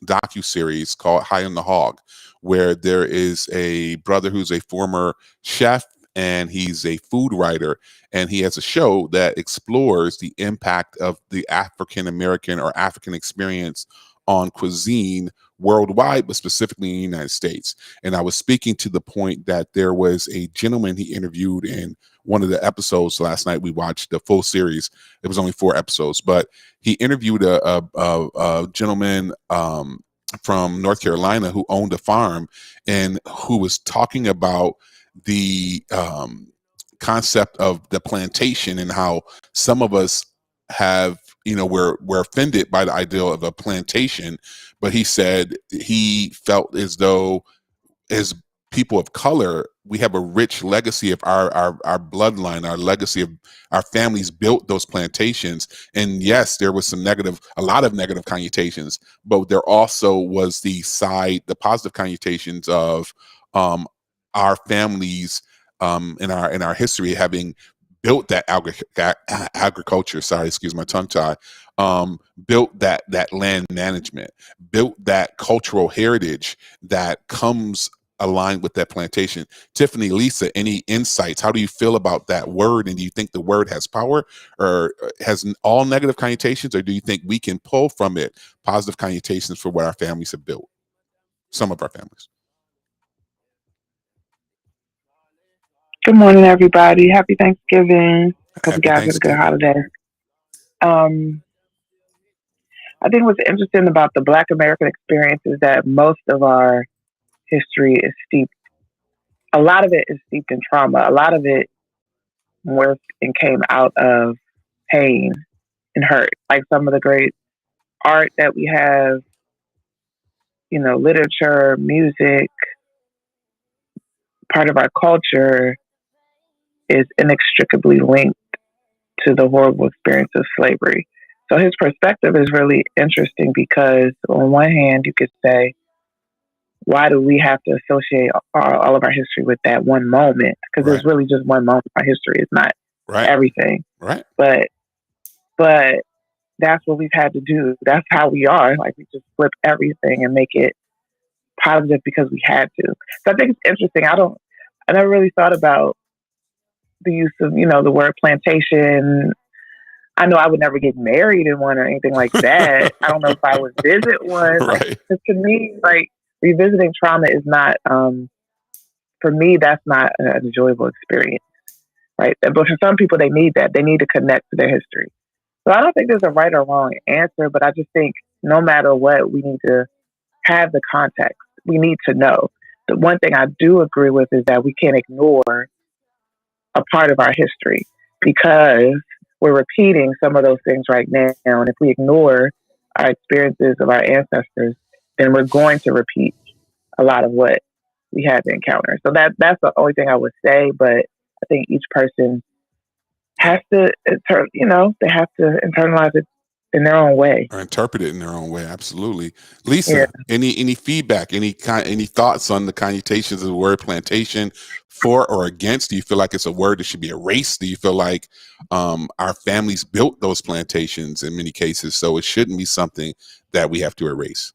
docuseries called High on the Hog, where there is a brother who's a former chef and he's a food writer, and he has a show that explores the impact of the African American or African experience on cuisine worldwide, but specifically in the United States. And I was speaking to the point that there was a gentleman he interviewed in one of the episodes last night. We watched the full series. It was only 4 episodes, but he interviewed a gentleman from North Carolina who owned a farm and who was talking about the concept of the plantation and how some of us have, we're offended by the idea of a plantation. But he said he felt as though as people of color, we have a rich legacy of our bloodline, our legacy of our families built those plantations. And yes, there was a lot of negative connotations, but there also was the positive connotations of our families in our history having built that agriculture. Sorry, excuse my tongue tie. Built that land management, built that cultural heritage that comes aligned with that plantation. Tiffany, Lisa, any insights? How do you feel about that word? And do you think the word has power, or has all negative connotations, or do you think we can pull from it positive connotations for what our families have built? Some of our families. Good morning, everybody. Happy Thanksgiving. Hope you guys had a good holiday. I think what's interesting about the Black American experience is that most of our history is a lot of it is steeped in trauma. A lot of it worked and came out of pain and hurt. Like some of the great art that we have, literature, music, part of our culture is inextricably linked to the horrible experience of slavery. So his perspective is really interesting because on one hand, you could say, why do we have to associate all of our history with that one moment? Because Right. there's really just one moment. Our history is not Right. everything. Right. But that's what we've had to do. That's how we are. Like, we just flip everything and make it positive because we had to. So I think it's interesting. I never really thought about the use of, the word plantation. I know I would never get married in one or anything like that. I don't know if I would visit one. Like, Right. 'cause to me, like, revisiting trauma is not, for me, that's not an enjoyable experience, right? But for some people, they need that. They need to connect to their history. So I don't think there's a right or wrong answer, but I just think no matter what, we need to have the context. We need to know. The one thing I do agree with is that we can't ignore a part of our history because we're repeating some of those things right now. And if we ignore our experiences of our ancestors, then we're going to repeat a lot of what we had to encounter. So that's the only thing I would say. But I think each person has to, they have to internalize it in their own way. Or interpret it in their own way. Absolutely. Lisa, Yeah. any feedback, any thoughts on the connotations of the word plantation, for or against? Do you feel like it's a word that should be erased? Do you feel like our families built those plantations in many cases, so it shouldn't be something that we have to erase?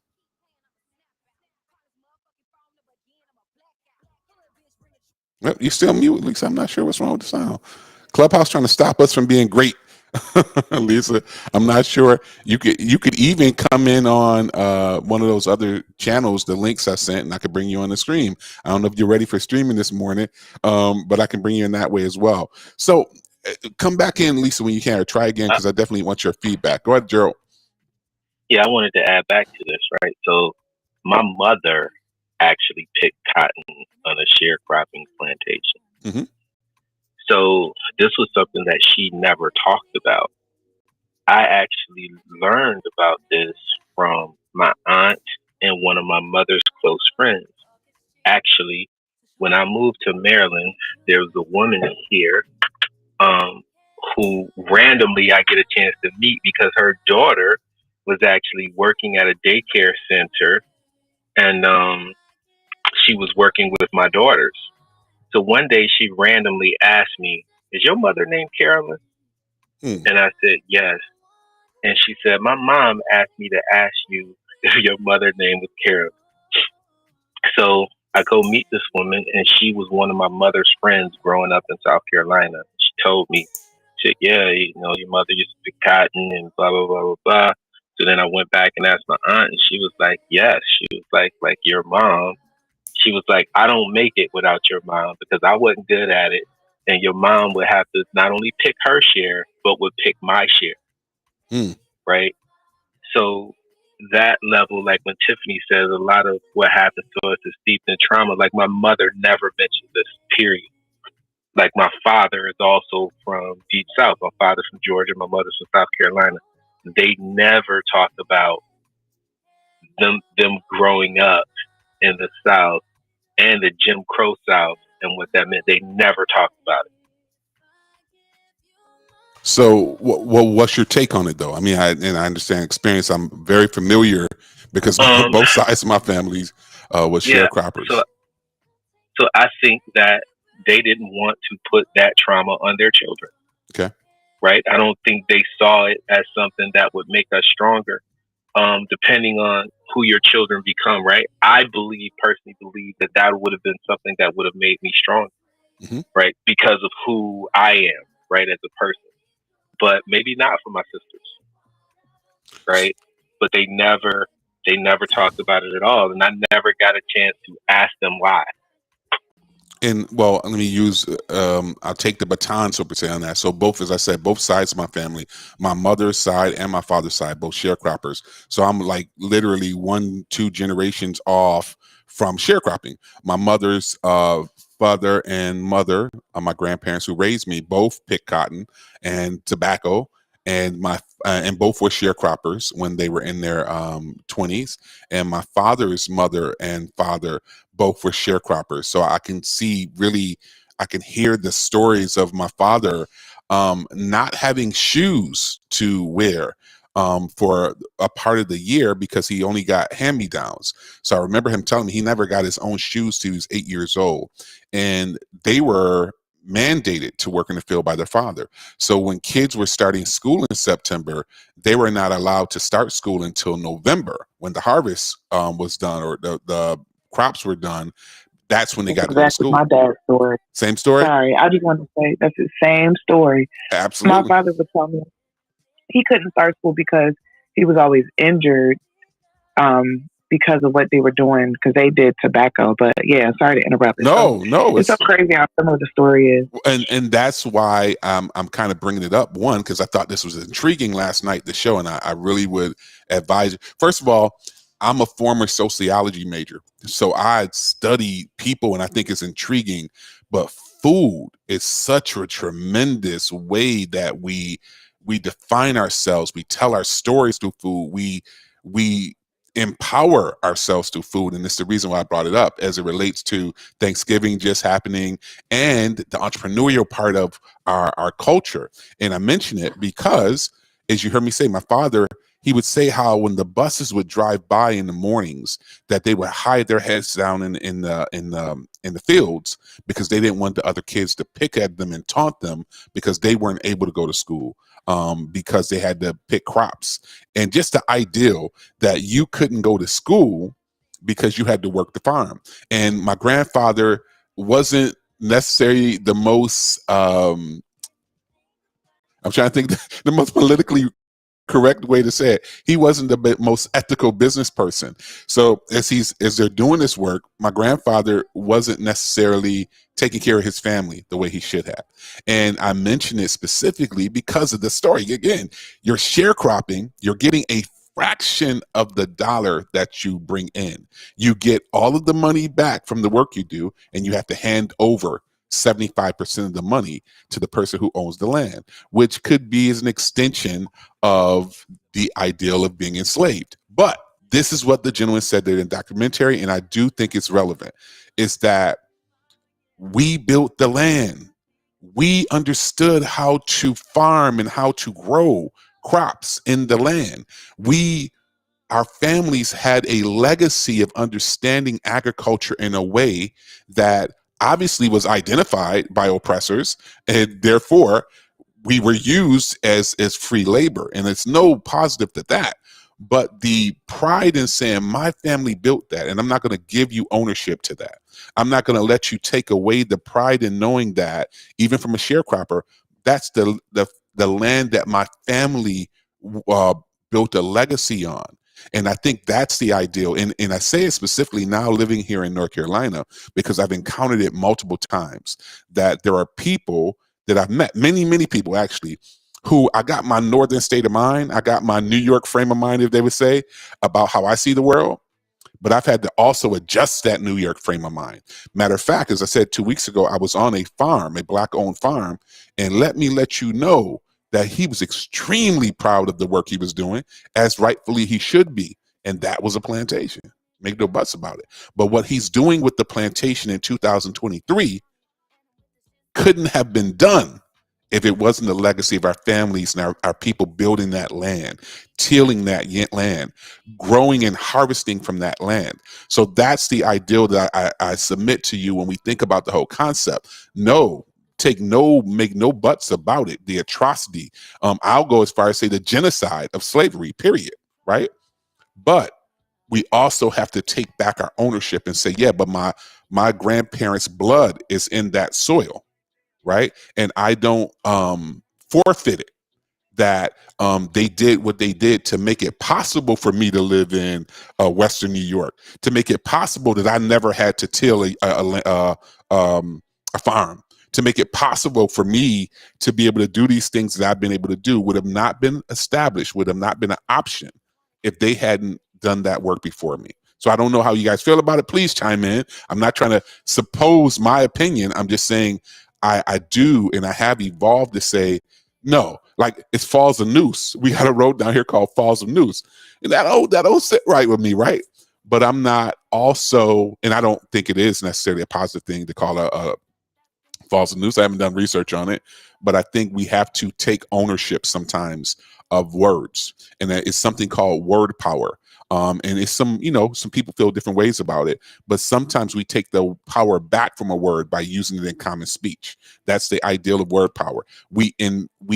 Well, you still mute, Lisa. I'm not sure what's wrong with the sound. Clubhouse trying to stop us from being great. Lisa, I'm not sure. You could even come in on one of those other channels, the links I sent, and I could bring you on the stream. I don't know if you're ready for streaming this morning, but I can bring you in that way as well. So come back in, Lisa, when you can, or try again, because I definitely want your feedback. Go ahead, Gerald. Yeah, I wanted to add back to this, right? So my mother actually picked cotton on a sharecropping plantation. Mm-hmm. So this was something that she never talked about. I actually learned about this from my aunt and one of my mother's close friends. Actually, when I moved to Maryland, there was a woman here who randomly I get a chance to meet because her daughter was actually working at a daycare center, and she was working with my daughters. So one day she randomly asked me, "Is your mother named Carolyn?" And I said, "Yes." And she said, "My mom asked me to ask you if your mother name was Carolyn." So I go meet this woman, and she was one of my mother's friends growing up in South Carolina. She told me, she said, "Yeah, your mother used to pick cotton and blah, blah, blah, blah, blah." So then I went back and asked my aunt, and she was like, "Yes." She was like your mom. She was like, "I don't make it without your mom because I wasn't good at it. And your mom would have to not only pick her share, but would pick my share." Right? So that level, like when Tiffany says, a lot of what happens to us is steeped in trauma. Like my mother never mentioned this, period. Like my father is also from Deep South. My father's from Georgia. My mother's from South Carolina. They never talked about them growing up in the South and the Jim Crow South and what that meant. They never talked about it. So, what's your take on it, though? I mean, I understand experience. I'm very familiar because both sides of my families was sharecroppers. So I think that they didn't want to put that trauma on their children. Okay. Right? I don't think they saw it as something that would make us stronger, depending on who your children become, right? I personally believe that would have been something that would have made me stronger, right? Because of who I am, right, as a person. But maybe not for my sisters, right? But they never talked about it at all, and I never got a chance to ask them why. And well, let me use I'll take the baton, so per se, on that. So both, as I said, both sides of my family, my mother's side and my father's side, both sharecroppers. So I'm like literally 1-2 generations off from sharecropping. My mother's father and mother, my grandparents who raised me, both picked cotton and tobacco, and and both were sharecroppers when they were in their 20s. And my father's mother and father both were sharecroppers. So I can I can hear the stories of my father not having shoes to wear, for a part of the year because he only got hand-me-downs. So I remember him telling me he never got his own shoes till he was 8 years old. And they were mandated to work in the field by their father. So when kids were starting school in September, they were not allowed to start school until November when the harvest was done or the crops were done. That's when they got to go to school. My dad's story. Same story? Sorry, I just wanted to say that's the same story. Absolutely. My father would tell me he couldn't start school because he was always injured because of what they were doing because they did tobacco. But yeah, sorry to interrupt. No, it's so crazy how similar the story is. And that's why I'm kind of bringing it up. One, because I thought this was intriguing last night, the show, and I really would advise you. First of all, I'm a former sociology major, so I study people, and I think it's intriguing. But food is such a tremendous way that we define ourselves. We tell our stories through food. We empower ourselves through food, and it's the reason why I brought it up as it relates to Thanksgiving just happening and the entrepreneurial part of our culture. And I mention it because, as you heard me say, my father, he would say how when the buses would drive by in the mornings, that they would hide their heads down in the fields because they didn't want the other kids to pick at them and taunt them because they weren't able to go to school. Because they had to pick crops, and just the ideal that you couldn't go to school because you had to work the farm. And my grandfather wasn't necessarily the most, I'm trying to think the most politically correct way to say it. He wasn't the most ethical business person. So as they're doing this work, my grandfather wasn't necessarily taking care of his family the way he should have. And I mention it specifically because of the story. Again, you're sharecropping, you're getting a fraction of the dollar that you bring in. You get all of the money back from the work you do, and you have to hand over 75% of the money to the person who owns the land, which could be as an extension of the ideal of being enslaved. But this is what the gentleman said in the documentary, and I do think it's relevant, is that we built the land. We understood how to farm and how to grow crops in the land. Our families had a legacy of understanding agriculture in a way that obviously was identified by oppressors, and therefore we were used as free labor. And it's no positive to that. But the pride in saying my family built that, and I'm not going to give you ownership to that. I'm not going to let you take away the pride in knowing that, even from a sharecropper, that's the land that my family built a legacy on. And I think that's the ideal. And I say it specifically now living here in North Carolina because I've encountered it multiple times, that there are people that I've met, many, many people actually, who I got my northern state of mind, I got my New York frame of mind, if they would say, about how I see the world. But I've had to also adjust that New York frame of mind. Matter of fact, as I said 2 weeks ago, I was on a farm, a Black-owned farm, and let you know that he was extremely proud of the work he was doing, as rightfully he should be. And that was a plantation. Make no buts about it. But what he's doing with the plantation in 2023 couldn't have been done if it wasn't the legacy of our families and our people building that land, tilling that land, growing and harvesting from that land. So that's the ideal that I submit to you when we think about the whole concept. Make no buts about it. The atrocity. I'll go as far as say the genocide of slavery, period. Right. But we also have to take back our ownership and say, yeah, but my grandparents' blood is in that soil. Right. And I don't forfeit it that they did what they did to make it possible for me to live in Western New York, to make it possible that I never had to till a farm, to make it possible for me to be able to do these things that I've been able to do would have not been established, would have not been an option if they hadn't done that work before me. So I don't know how you guys feel about it. Please chime in. I'm not trying to suppose my opinion. I'm just saying I do, and I have evolved to say, no, like it's Falls of Noose. We got a road down here called Falls of Noose. And that don't sit right with me, right? But I'm not also, and I don't think it is necessarily a positive thing to call a false news. I haven't done research on it, but I think we have to take ownership sometimes of words, and that is something called word power. And it's some people feel different ways about it, but sometimes we take the power back from a word by using it in common speech. That's the ideal of word power. We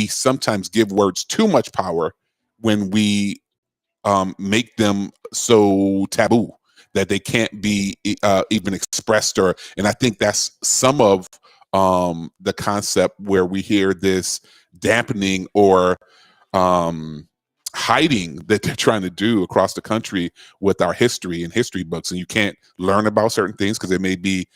sometimes give words too much power when we make them so taboo that they can't be even expressed, and I think that's some of the concept where we hear this dampening or hiding that they're trying to do across the country with our history and history books. And you can't learn about certain things because they may be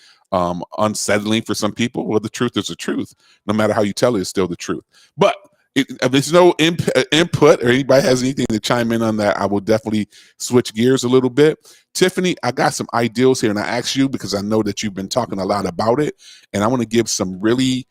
unsettling for some people. Well, the truth is the truth. No matter how you tell it, it's still the truth. But if there's no input or anybody has anything to chime in on that, I will definitely switch gears a little bit. Tiffany, I got some ideals here, and I asked you because I know that you've been talking a lot about it, and I want to give some really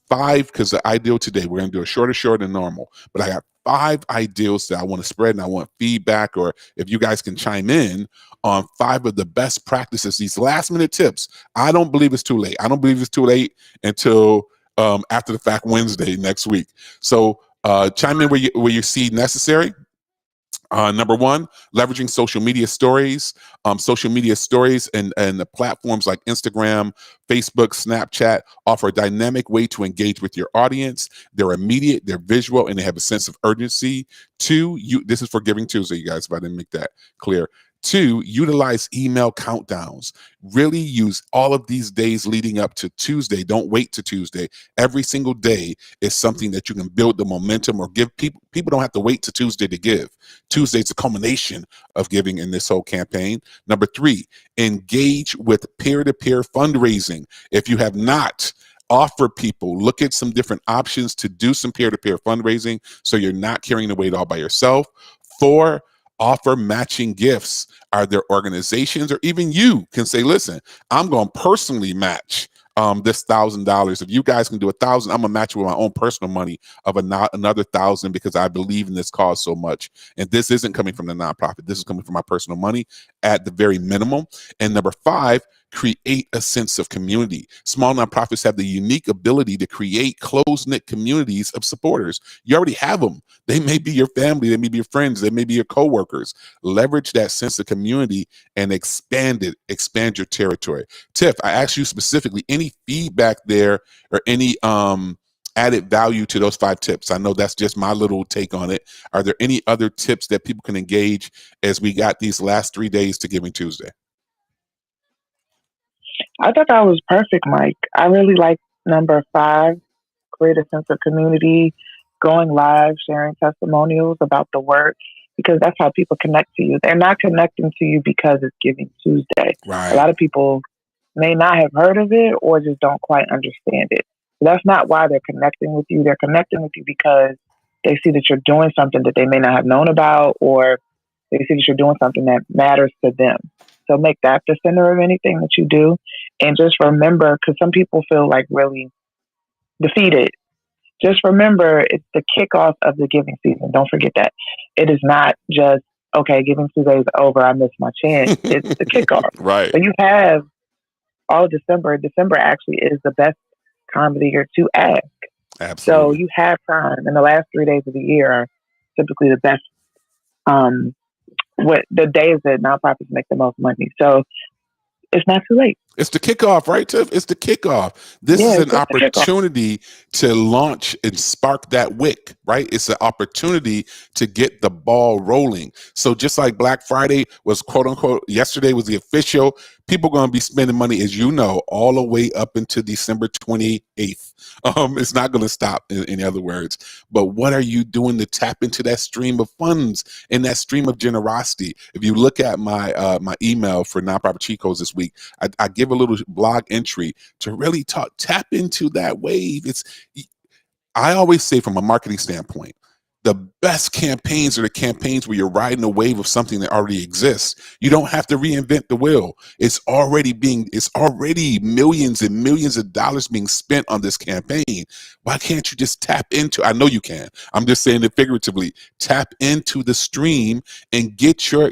5, because the ideal today, we're going to do a shorter than normal, but I got 5 ideals that I want to spread, and I want feedback, or if you guys can chime in on 5 of the best practices, these last minute tips. I don't believe it's too late. I don't believe it's too late until after the fact Wednesday next week. So chime in where you see necessary. Number 1, leveraging social media stories. Social media stories and the platforms like Instagram, Facebook, Snapchat offer a dynamic way to engage with your audience. They're immediate, they're visual, and they have a sense of urgency. 2, this is for Giving Tuesday, you guys, if I didn't make that clear. 2, utilize email countdowns. Really use all of these days leading up to Tuesday. Don't wait to Tuesday. Every single day is something that you can build the momentum or give people. People don't have to wait to Tuesday to give. Tuesday's a culmination of giving in this whole campaign. Number 3, engage with peer-to-peer fundraising. If you have not, offer people, look at some different options to do some peer-to-peer fundraising so you're not carrying the weight all by yourself. 4, offer matching gifts. Are there organizations, or even you can say, listen, I'm going to personally match this $1,000. If you guys can do 1,000, I'm gonna match it with my own personal money of another 1,000 because I believe in this cause so much. And this isn't coming from the nonprofit. This is coming from my personal money at the very minimum. And number 5, create a sense of community. Small nonprofits have the unique ability to create close-knit communities of supporters. You already have them. They may be your family, they may be your friends, they may be your coworkers. Leverage that sense of community and expand your territory. Tiff, I asked you specifically, any feedback there or any added value to those 5 tips? I know that's just my little take on it. Are there any other tips that people can engage as we got these last 3 days to Giving Tuesday? I thought that was perfect, Mike. I really like number 5, create a sense of community, going live, sharing testimonials about the work, because that's how people connect to you. They're not connecting to you because it's Giving Tuesday. Right. A lot of people may not have heard of it or just don't quite understand it. That's not why they're connecting with you. They're connecting with you because they see that you're doing something that they may not have known about, or they see that you're doing something that matters to them. So make that the center of anything that you do. And just remember, because some people feel like really defeated, just remember it's the kickoff of the giving season. Don't forget that. It is not just, okay, Giving Tuesday is over, I missed my chance. It's the kickoff. Right. So you have all of December. December actually is the best time of the year to ask. Absolutely. So you have time, and the last 3 days of the year are typically the best, what the days that nonprofits make the most money. So it's not too late. It's the kickoff, right, Tiff? It's the kickoff. This is an opportunity to launch and spark that wick, right? It's an opportunity to get the ball rolling. So just like Black Friday was, quote unquote, yesterday was the official, people are going to be spending money, as you know, all the way up into December 28th. It's not going to stop, in other words. But what are you doing to tap into that stream of funds and that stream of generosity? If you look at my my email for Nonprofit Cheat Codes this week, I give a little blog entry to really tap into that wave. I always say, from a marketing standpoint, the best campaigns are the campaigns where you're riding a wave of something that already exists. You don't have to reinvent the wheel. It's already millions and millions of dollars being spent on this campaign. Why can't you just tap into, I know you can, I'm just saying it figuratively, tap into the stream and get your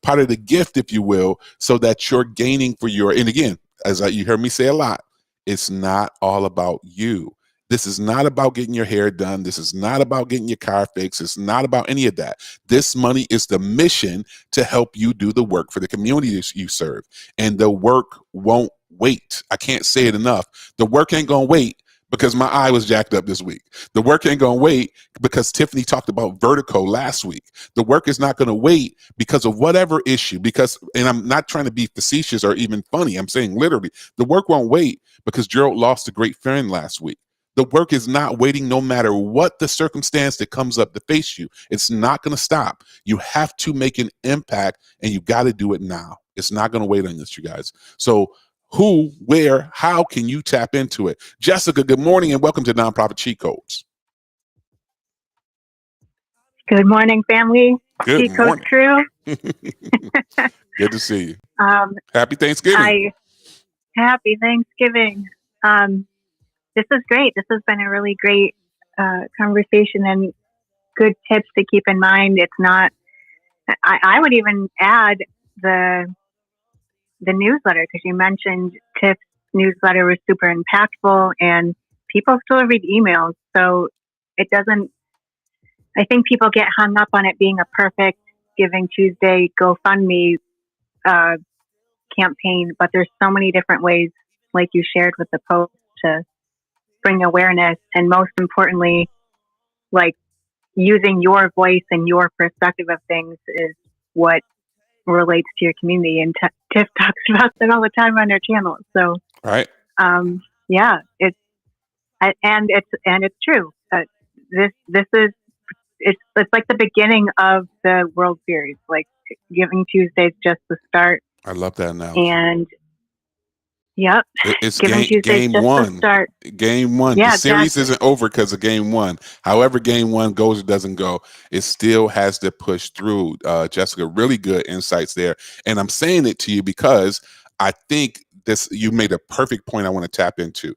part of the gift, if you will, so that you're gaining for your, and again, as you heard me say a lot, It's not all about you. This is not about getting your hair done. This is not about getting your car fixed. It's not about any of that. This money is the mission to help you do the work for the communities you serve. And the work won't wait. I can't say it enough. The work ain't going to wait because my eye was jacked up this week. The work ain't going to wait because Tiffany talked about vertigo last week. The work is not going to wait because of whatever issue, and I'm not trying to be facetious or even funny. I'm saying literally, the work won't wait because Gerald lost a great friend last week. The work is not waiting no matter what the circumstance that comes up to face you. It's not going to stop. You have to make an impact, and you got to do it now. It's not going to wait on this, you guys. So who, where, how can you tap into it? Jessica, good morning and welcome to Nonprofit Cheat Codes. Good morning, family. Good Cheat Code morning. crew. Good to see you. Happy Thanksgiving. Happy Thanksgiving. This is great. This has been a really great conversation and good tips to keep in mind. It's not, I would even add the newsletter, because you mentioned Tiff's newsletter was super impactful and people still read emails. So it doesn't, I think people get hung up on it being a perfect Giving Tuesday GoFundMe campaign, but there's so many different ways, like you shared with the post, to bring awareness, and most importantly, like using your voice and your perspective of things is what relates to your community. And Tiff talks about that all the time on her channel. So, right. Yeah, it's true. This is it's like the beginning of the World Series. Like Giving Tuesday is just the start. I love that analogy. And yep, it's game one. Game one. Yeah, the series exactly. isn't over because of game one. However, game one goes or doesn't go, it still has to push through. Jessica, really good insights there. And I'm saying it to you because I think you made a perfect point I want to tap into.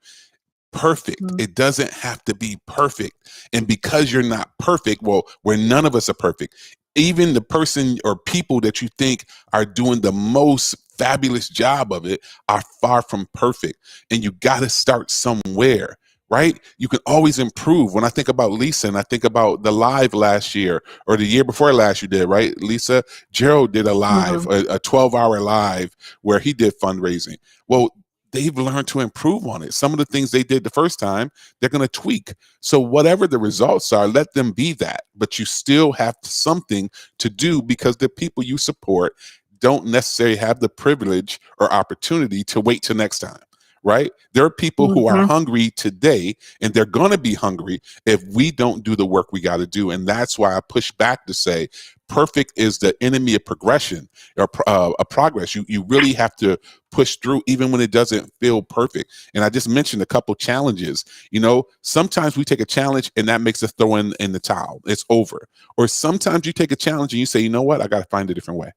Perfect. Mm-hmm. It doesn't have to be perfect. And because you're not perfect, where none of us are perfect, even the person or people that you think are doing the most fabulous job of it are far from perfect. And you got to start somewhere, right? You can always improve. When I think about Lisa and I think about the live last year or the year before last you did, right? Lisa, Gerald did a live, mm-hmm. a 12-hour live where he did fundraising. Well, they've learned to improve on it. Some of the things they did the first time, they're going to tweak. So whatever the results are, let them be that. But you still have something to do because the people you support don't necessarily have the privilege or opportunity to wait till next time, right? There are people who are hungry today, and they're going to be hungry if we don't do the work we got to do. And that's why I push back to say, perfect is the enemy of progression or progress. You really have to push through even when it doesn't feel perfect. And I just mentioned a couple challenges. Sometimes we take a challenge and that makes us throw in the towel. It's over. Or sometimes you take a challenge and you say, you know what? I got to find a different way.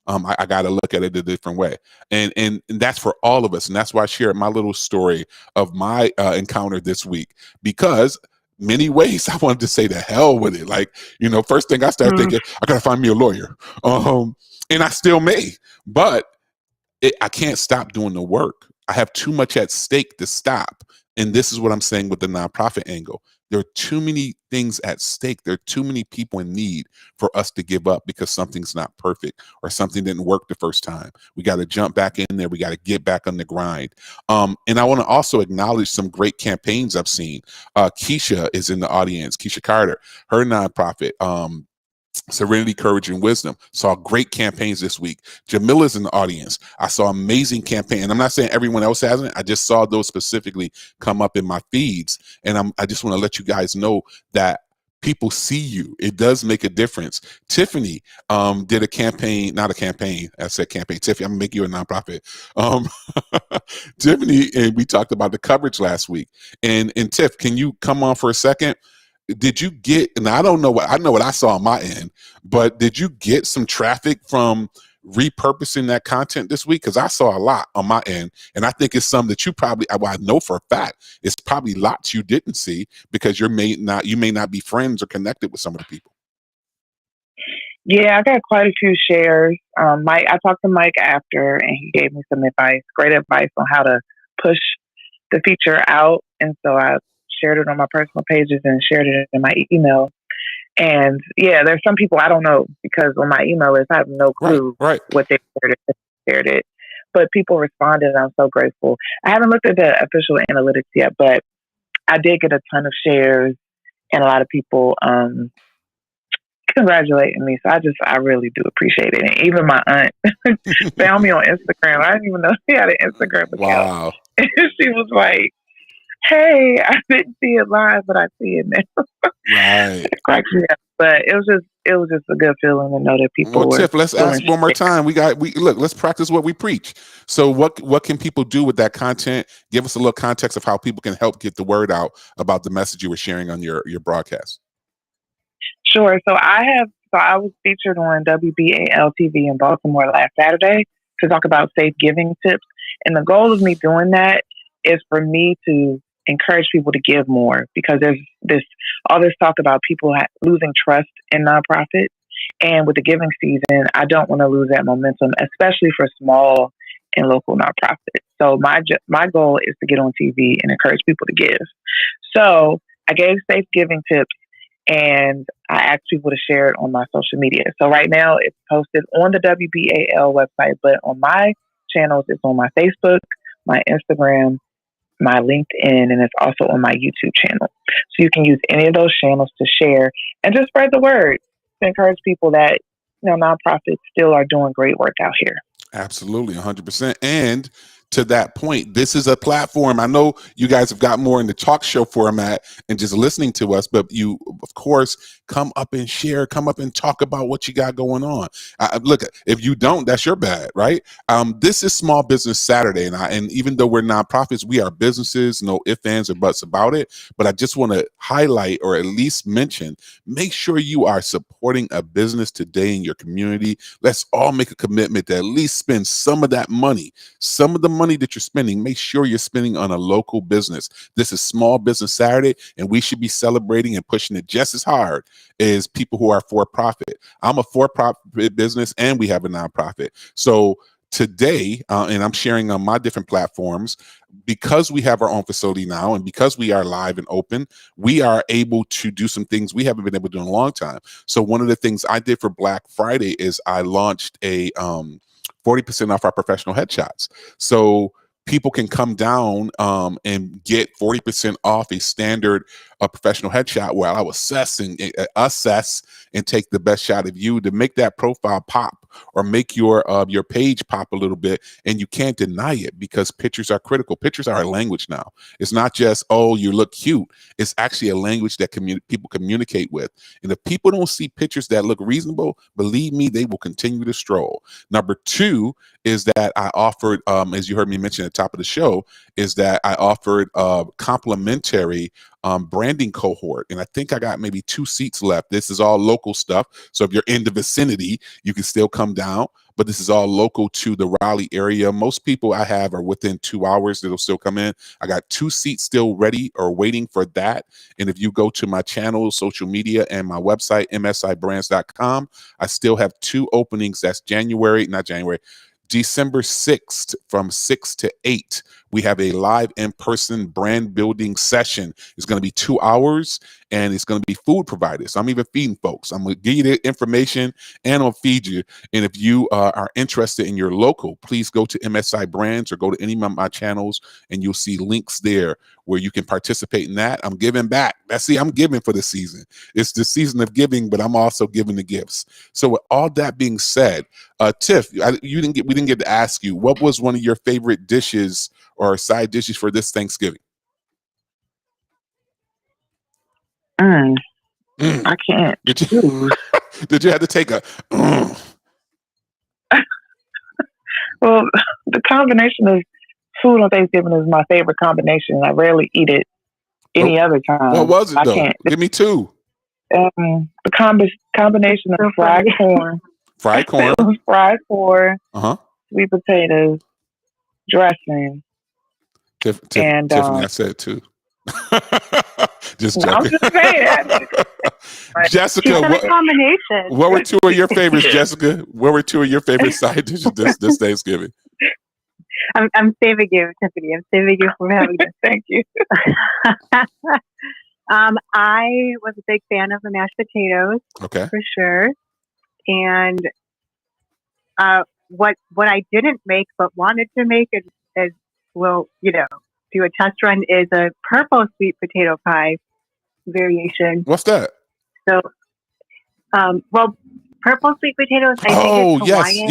I got to look at it a different way. And that's for all of us. And that's why I shared my little story of my encounter this week, because many ways I wanted to say the hell with it. Like, first thing I started thinking, I got to find me a lawyer. And I still may, but I can't stop doing the work. I have too much at stake to stop. And this is what I'm saying with the nonprofit angle. There are too many things at stake. There are too many people in need for us to give up because something's not perfect or something didn't work the first time. We got to jump back in there. We got to get back on the grind. And I want to also acknowledge some great campaigns I've seen. Keisha is in the audience. Keisha Carter, her nonprofit, Serenity, Courage, and Wisdom, saw great campaigns this week. Jamila's in the audience. I saw amazing campaign. And I'm not saying everyone else hasn't. I just saw those specifically come up in my feeds. And I just want to let you guys know that people see you. It does make a difference. Tiffany did a campaign, not a campaign. I said campaign. Tiffany, I'm gonna make you a nonprofit. Tiffany, and we talked about the coverage last week. And Tiff, can you come on for a second? Did you get, and I don't know I know what I saw on my end, but did you get some traffic from repurposing that content this week? Because I saw a lot on my end, and I think it's some that you probably, I know for a fact, it's probably lots you didn't see because you may not be friends or connected with some of the people. Yeah, I got quite a few shares. I talked to Mike after, and he gave me some advice, great advice on how to push the feature out, and so I shared it on my personal pages and shared it in my email. And yeah, there's some people I don't know because on my email list I have no clue what they shared it. But people responded, and I'm so grateful. I haven't looked at the official analytics yet, but I did get a ton of shares and a lot of people congratulating me. So I really do appreciate it. And even my aunt found me on Instagram. I didn't even know she had an Instagram account. Wow. And she was like, "Hey, I didn't see it live, but I see it now." Right. It cracked me up. But it was just a good feeling to know that people were. Tiff, let's ask one more time. Let's practice what we preach. So what can people do with that content? Give us a little context of how people can help get the word out about the message you were sharing on your broadcast. Sure. So I was featured on WBAL TV in Baltimore last Saturday to talk about safe giving tips. And the goal of me doing that is for me to encourage people to give more, because there's all this talk about people losing trust in nonprofits. And with the giving season, I don't want to lose that momentum, especially for small and local nonprofits. So my goal is to get on TV and encourage people to give. So I gave safe giving tips, and I asked people to share it on my social media. So right now it's posted on the WBAL website, but on my channels, it's on my Facebook, my Instagram, my LinkedIn, and it's also on my YouTube channel. So you can use any of those channels to share and just spread the word to encourage people that, nonprofits still are doing great work out here. Absolutely, 100%. And to that point, this is a platform. I know you guys have got more in the talk show format and just listening to us, but you, of course, come up and share, come up and talk about what you got going on. Look, if you don't, that's your bad, right? This is Small Business Saturday, and even though we're nonprofits, we are businesses, no ifs, ands, or buts about it. But I just want to highlight, or at least mention, make sure you are supporting a business today in your community. Let's all make a commitment to at least spend some of that money, some of the money that you're spending, make sure you're spending on a local business. This is Small Business Saturday, and we should be celebrating and pushing it just as hard as people who are for-profit. I'm a for-profit business, and we have a nonprofit. So today, and I'm sharing on my different platforms, because we have our own facility now and because we are live and open, we are able to do some things we haven't been able to do in a long time. So one of the things I did for Black Friday is I launched a 40% off our professional headshots. So people can come down and get 40% off a standard professional headshot where I will assess and take the best shot of you to make that profile pop or make your page pop a little bit. And you can't deny it because pictures are critical. Pictures are a language now. It's not just, oh, you look cute. It's actually a language that people communicate with. And if people don't see pictures that look reasonable, believe me, they will continue to stroll. Number two is that I offered, as you heard me mention at the top of the show, is that I offered a complimentary branding cohort. And I think I got maybe 2 seats left. This is all local stuff. So if you're in the vicinity, you can still come down. But this is all local to the Raleigh area. Most people I have are within 2 hours. That'll still come in. I got 2 seats still ready or waiting for that. And if you go to my channel, social media, and my website, msibrands.com, I still have 2 openings. That's December 6th from 6 to 8. We have a live in-person brand building session. It's going to be 2 hours, and it's going to be food provided. So I'm even feeding folks. I'm going to give you the information, and I'll feed you. And if you are interested in your local, please go to MSI Brands or go to any of my channels, and you'll see links there where you can participate in that. I'm giving back. I'm giving for the season. It's the season of giving, but I'm also giving the gifts. So with all that being said, Tiff, we didn't get to ask you, what was one of your favorite dishes or side dishes for this Thanksgiving? I can't. Did you have to take a? Well, the combination of food on Thanksgiving is my favorite combination. I rarely eat it any other time. What was it though? Can't. Give me 2. The combination of fried corn. Fried corn. Fried corn. Uh-huh. Sweet potatoes. Dressing. And Tiffany, I said 2. Just joking. I'm just saying. Jessica, what were 2 of your favorites, Jessica? What were 2 of your favorite side dishes this Thanksgiving? I'm saving you, Tiffany. I'm saving you from having this. Thank you. I was a big fan of the mashed potatoes, Okay. for sure. And what I didn't make but wanted to make is well, do a test run is a purple sweet potato pie variation. What's that? So, well, purple sweet potatoes. I Oh, think it's Hawaiian.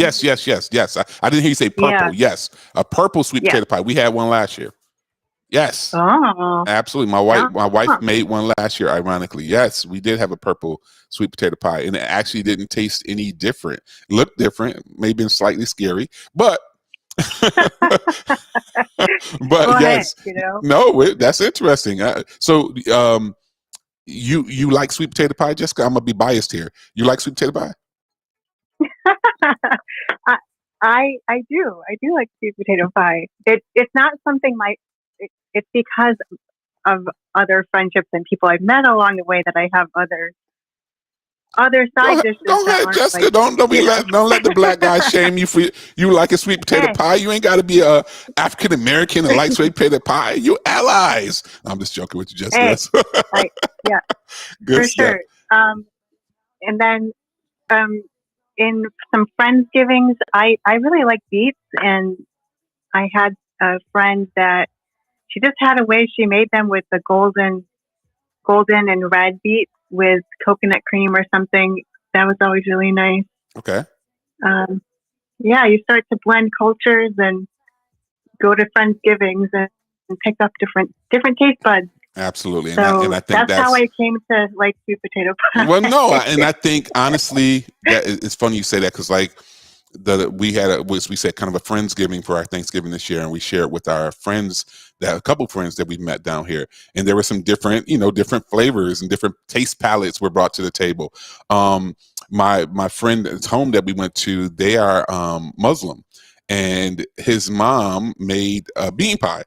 yes. I didn't hear you say purple. Yeah. Yes, a purple sweet potato pie. We had one last year. Yes, Oh, absolutely. My wife made one last year. Ironically, yes, we did have a purple sweet potato pie, and it actually didn't taste any different. Looked different, maybe slightly scary, but but yes, no, that's interesting. So, you like sweet potato pie, Jessica? I'm gonna be biased here. You like sweet potato pie? I do like sweet potato pie. It's not something it's because of other friendships and people I've met along the way that I have other side dishes. Go ahead, Jessica. Don't let the black guy shame you for you like a sweet potato pie. You ain't got to be a African American and like sweet potato pie. You allies. I'm just joking with you, Jessica. Yeah, good for stuff. sure. And then in some Friendsgivings, I really like beets, and I had a friend that she just had a way she made them with the golden and red beets with coconut cream or something. That was always really nice. Okay. You start to blend cultures and go to Friendsgivings and pick up different taste buds. Absolutely. So I think that's how I came to like sweet potato pie. Well, no, and I think honestly that it's funny you say that because we had we said kind of a Friendsgiving for our Thanksgiving this year, and we shared with our friends a couple friends that we met down here, and there were some different flavors and different taste palettes were brought to the table. My friend's home that we went to, they are Muslim, and his mom made a bean pie,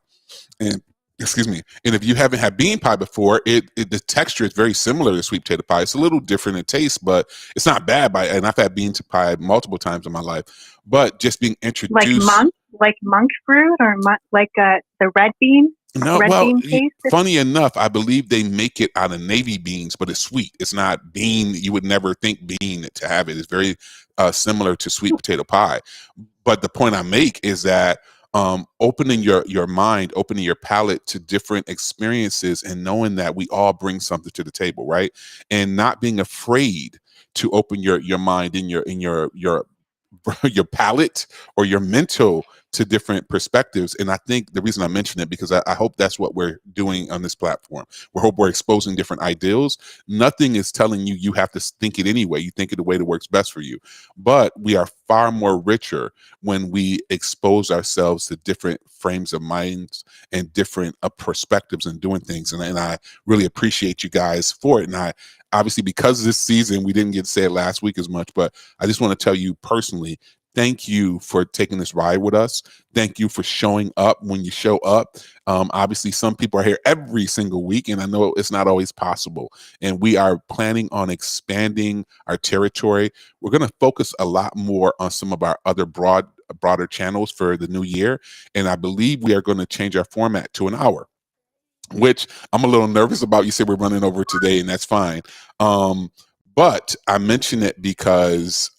and excuse me. And if you haven't had bean pie before, the texture is very similar to sweet potato pie. It's a little different in taste, but it's not bad. And I've had bean pie multiple times in my life. But just being introduced, like monk fruit or the red bean. No, bean taste. Funny enough, I believe they make it out of navy beans, but it's sweet. It's not bean. You would never think bean to have it. It's very similar to sweet potato pie. But the point I make is that opening your mind, opening your palate to different experiences, and knowing that we all bring something to the table, right? And not being afraid to open your mind in your palate or your mental to different perspectives. And I think the reason I mention it because I hope that's what we're doing on this platform. We hope we're exposing different ideals. Nothing is telling you have to think it anyway. You think it the way that works best for you. But we are far more richer when we expose ourselves to different frames of minds and different perspectives and doing things. And I really appreciate you guys for it. And I obviously, because this season, we didn't get to say it last week as much, but I just want to tell you personally, thank you for taking this ride with us. Thank you for showing up when you show up. Obviously, some people are here every single week, and I know it's not always possible. And we are planning on expanding our territory. We're going to focus a lot more on some of our other broader channels for the new year. And I believe we are going to change our format to an hour, which I'm a little nervous about. You said we're running over today, and that's fine. But I mention it because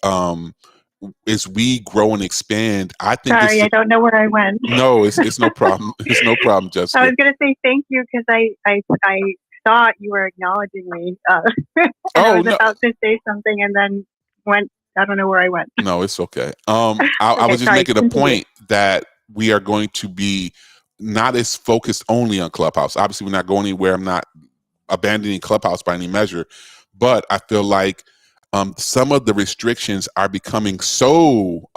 as we grow and expand, I think. Sorry, I don't know where I went. No, it's no problem. It's no problem, Jessica. I was going to say thank you because I thought you were acknowledging me. I was about to say something and then went. I don't know where I went. No, it's okay. I was just making a point that we are going to be not as focused only on Clubhouse. Obviously, we're not going anywhere. I'm not abandoning Clubhouse by any measure, but I feel like some of the restrictions are becoming so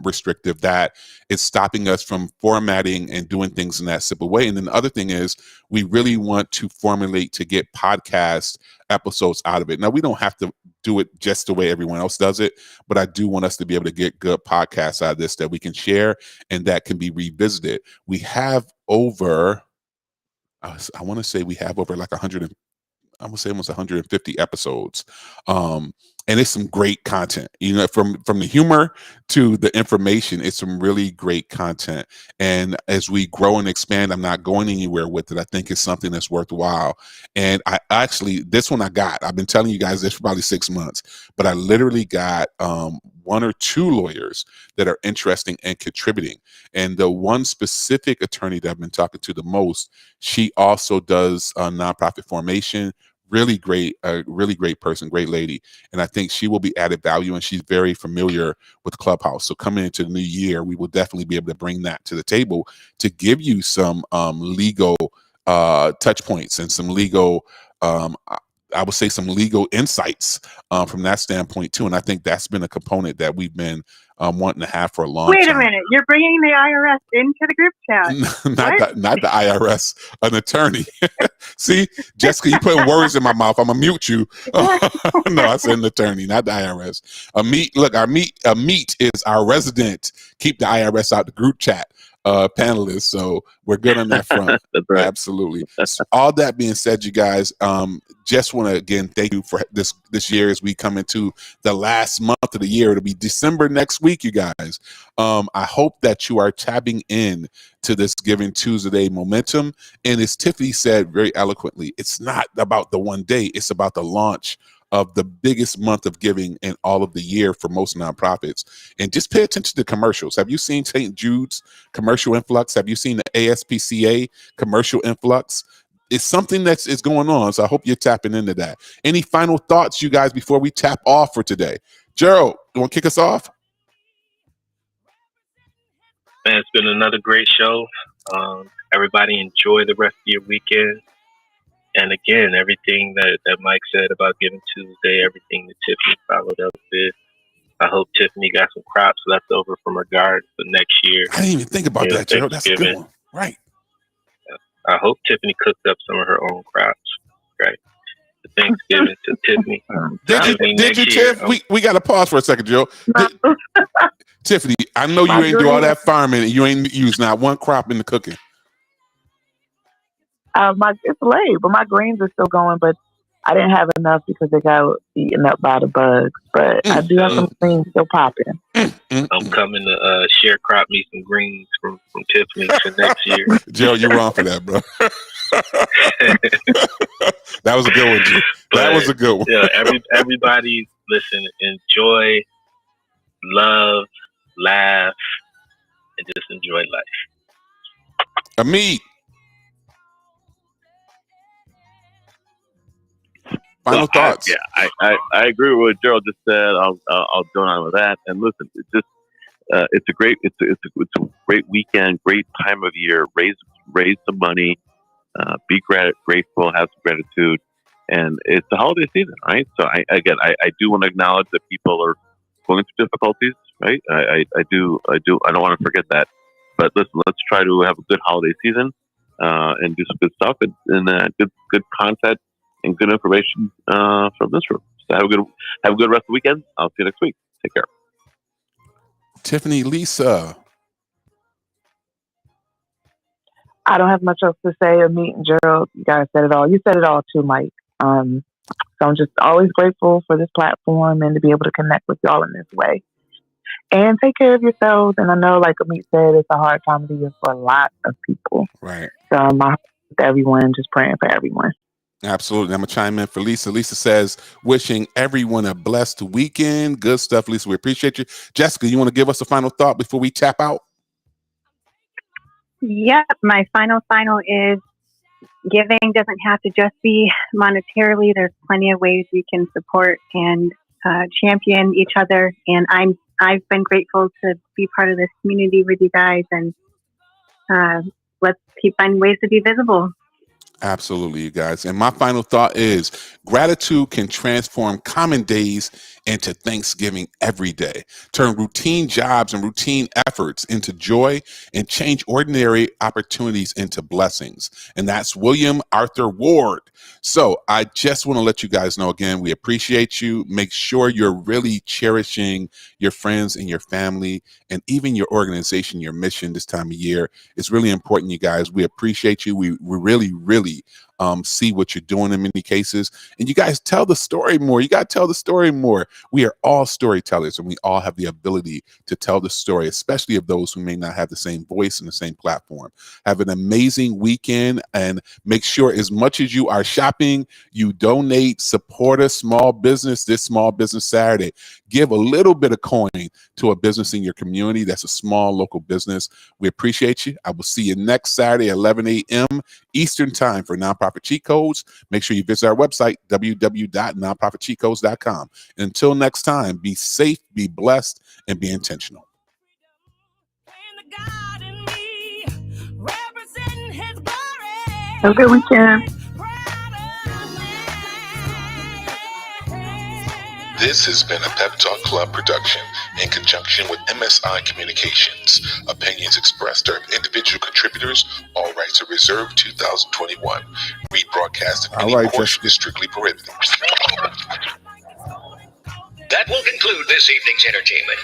restrictive that it's stopping us from formatting and doing things in that simple way. And then the other thing is we really want to formulate to get podcast episodes out of it. Now, we don't have to do it just the way everyone else does it, but I do want us to be able to get good podcasts out of this that we can share and that can be revisited. We have over, I want to say we have over like 100 I'm gonna say almost 150 episodes. And it's some great content, from the humor to the information. It's some really great content. And as we grow and expand, I'm not going anywhere with it. I think it's something that's worthwhile. And this one I've been telling you guys this for probably 6 months, but I literally got 1 or 2 lawyers that are interesting and contributing. And the one specific attorney that I've been talking to the most, she also does nonprofit formation. Really great person, great lady. And I think she will be added value, and she's very familiar with Clubhouse. So coming into the new year, we will definitely be able to bring that to the table to give you some legal touch points and some legal, I would say some legal insights from that standpoint too. And I think that's been a component that we've been wanting to have for a long time. Wait a minute, you're bringing the IRS into the group chat? not the IRS, an attorney. See, Jessica, you put words in my mouth. I'm gonna mute you. No, I said an attorney, not the IRS. Amit is our resident. Keep the IRS out the group chat panelists. So we're good on that front. That's right. Absolutely. So all that being said, you guys, just want to again thank you for this year as we come into the last month of the year. It'll be December next week, you guys. I hope that you are tapping in to this Giving Tuesday momentum. And as Tiffany said very eloquently, it's not about the one day, it's about the launch of the biggest month of giving in all of the year for most nonprofits. And just pay attention to commercials. Have you seen St. Jude's commercial influx? Have you seen the ASPCA commercial influx? It's something is going on. So I hope you're tapping into that. Any final thoughts, you guys, before we tap off for today? Gerald, you want to kick us off? Man, it's been another great show. Everybody enjoy the rest of your weekend. And again, everything that Mike said about Giving Tuesday, everything that Tiffany followed up with. I hope Tiffany got some crops left over from her garden for next year. I didn't even think about that, Gerald. That's a good one. Right. I hope Tiffany cooked up some of her own crops. Right. For Thanksgiving to Tiffany. Did you, Tiff? We got to pause for a second, Joe. Tiffany, I know you ain't do all that farming and you ain't use not one crop in the cooking. It's late, but my greens are still going, but I didn't have enough because they got eaten up by the bugs. But I do have some greens still popping. I'm coming to sharecrop me some greens from Tiffany for next year. Joe, you're wrong for that, bro. That was a good one, Joe. That was a good one. Yeah, everybody, listen, enjoy, love, laugh, and just enjoy life. Amit. Final thoughts. I agree with what Gerald just said. I'll join on with that. And listen, it's a great weekend, great time of year. Raise some money, be grateful, have some gratitude, and it's the holiday season, right? So I do want to acknowledge that people are going through difficulties, right? I don't want to forget that. But listen, let's try to have a good holiday season and do some good stuff and good content and good information from this room. So have a good rest of the weekend. I'll see you next week. Take care. Tiffany, Lisa. I don't have much else to say. Amit and Gerald, you guys said it all. You said it all too, Mike. So I'm just always grateful for this platform and to be able to connect with y'all in this way. And take care of yourselves. And I know, like Amit said, it's a hard time of the year for a lot of people. Right. So my heart with everyone, just praying for everyone. Absolutely. I'm going to chime in for Lisa. Lisa says, wishing everyone a blessed weekend. Good stuff, Lisa. We appreciate you. Jessica, you want to give us a final thought before we tap out? Yep. My final is giving doesn't have to just be monetarily. There's plenty of ways we can support and champion each other. And I've been grateful to be part of this community with you guys. And let's keep finding ways to be visible. Absolutely, you guys. And my final thought is gratitude can transform common days into Thanksgiving every day, turn routine jobs and routine efforts into joy, and change ordinary opportunities into blessings. And that's William Arthur Ward. So I just want to let you guys know again, we appreciate you. Make sure you're really cherishing your friends and your family and even your organization, your mission this time of year. It's really important, you guys. We appreciate you. We really, really see what you're doing in many cases. And you guys tell the story more. You got to tell the story more. We are all storytellers, and we all have the ability to tell the story, especially of those who may not have the same voice and the same platform. Have an amazing weekend, and make sure as much as you are shopping, you donate, support a small business this Small Business Saturday. Give a little bit of coin to a business in your community that's a small local business. We appreciate you. I will see you next Saturday at 11 a.m. Eastern Time for Nonprofit Cheat Codes. Make sure you visit our website, www.nonprofitcheatcodes.com. Until next time, be safe, be blessed, and be intentional. Have a good weekend. This has been a Pep Talk Club production in conjunction with MSI Communications. Opinions expressed are of individual contributors. All rights are reserved. 2021. Rebroadcast of any portion is strictly prohibited. That will conclude this evening's entertainment.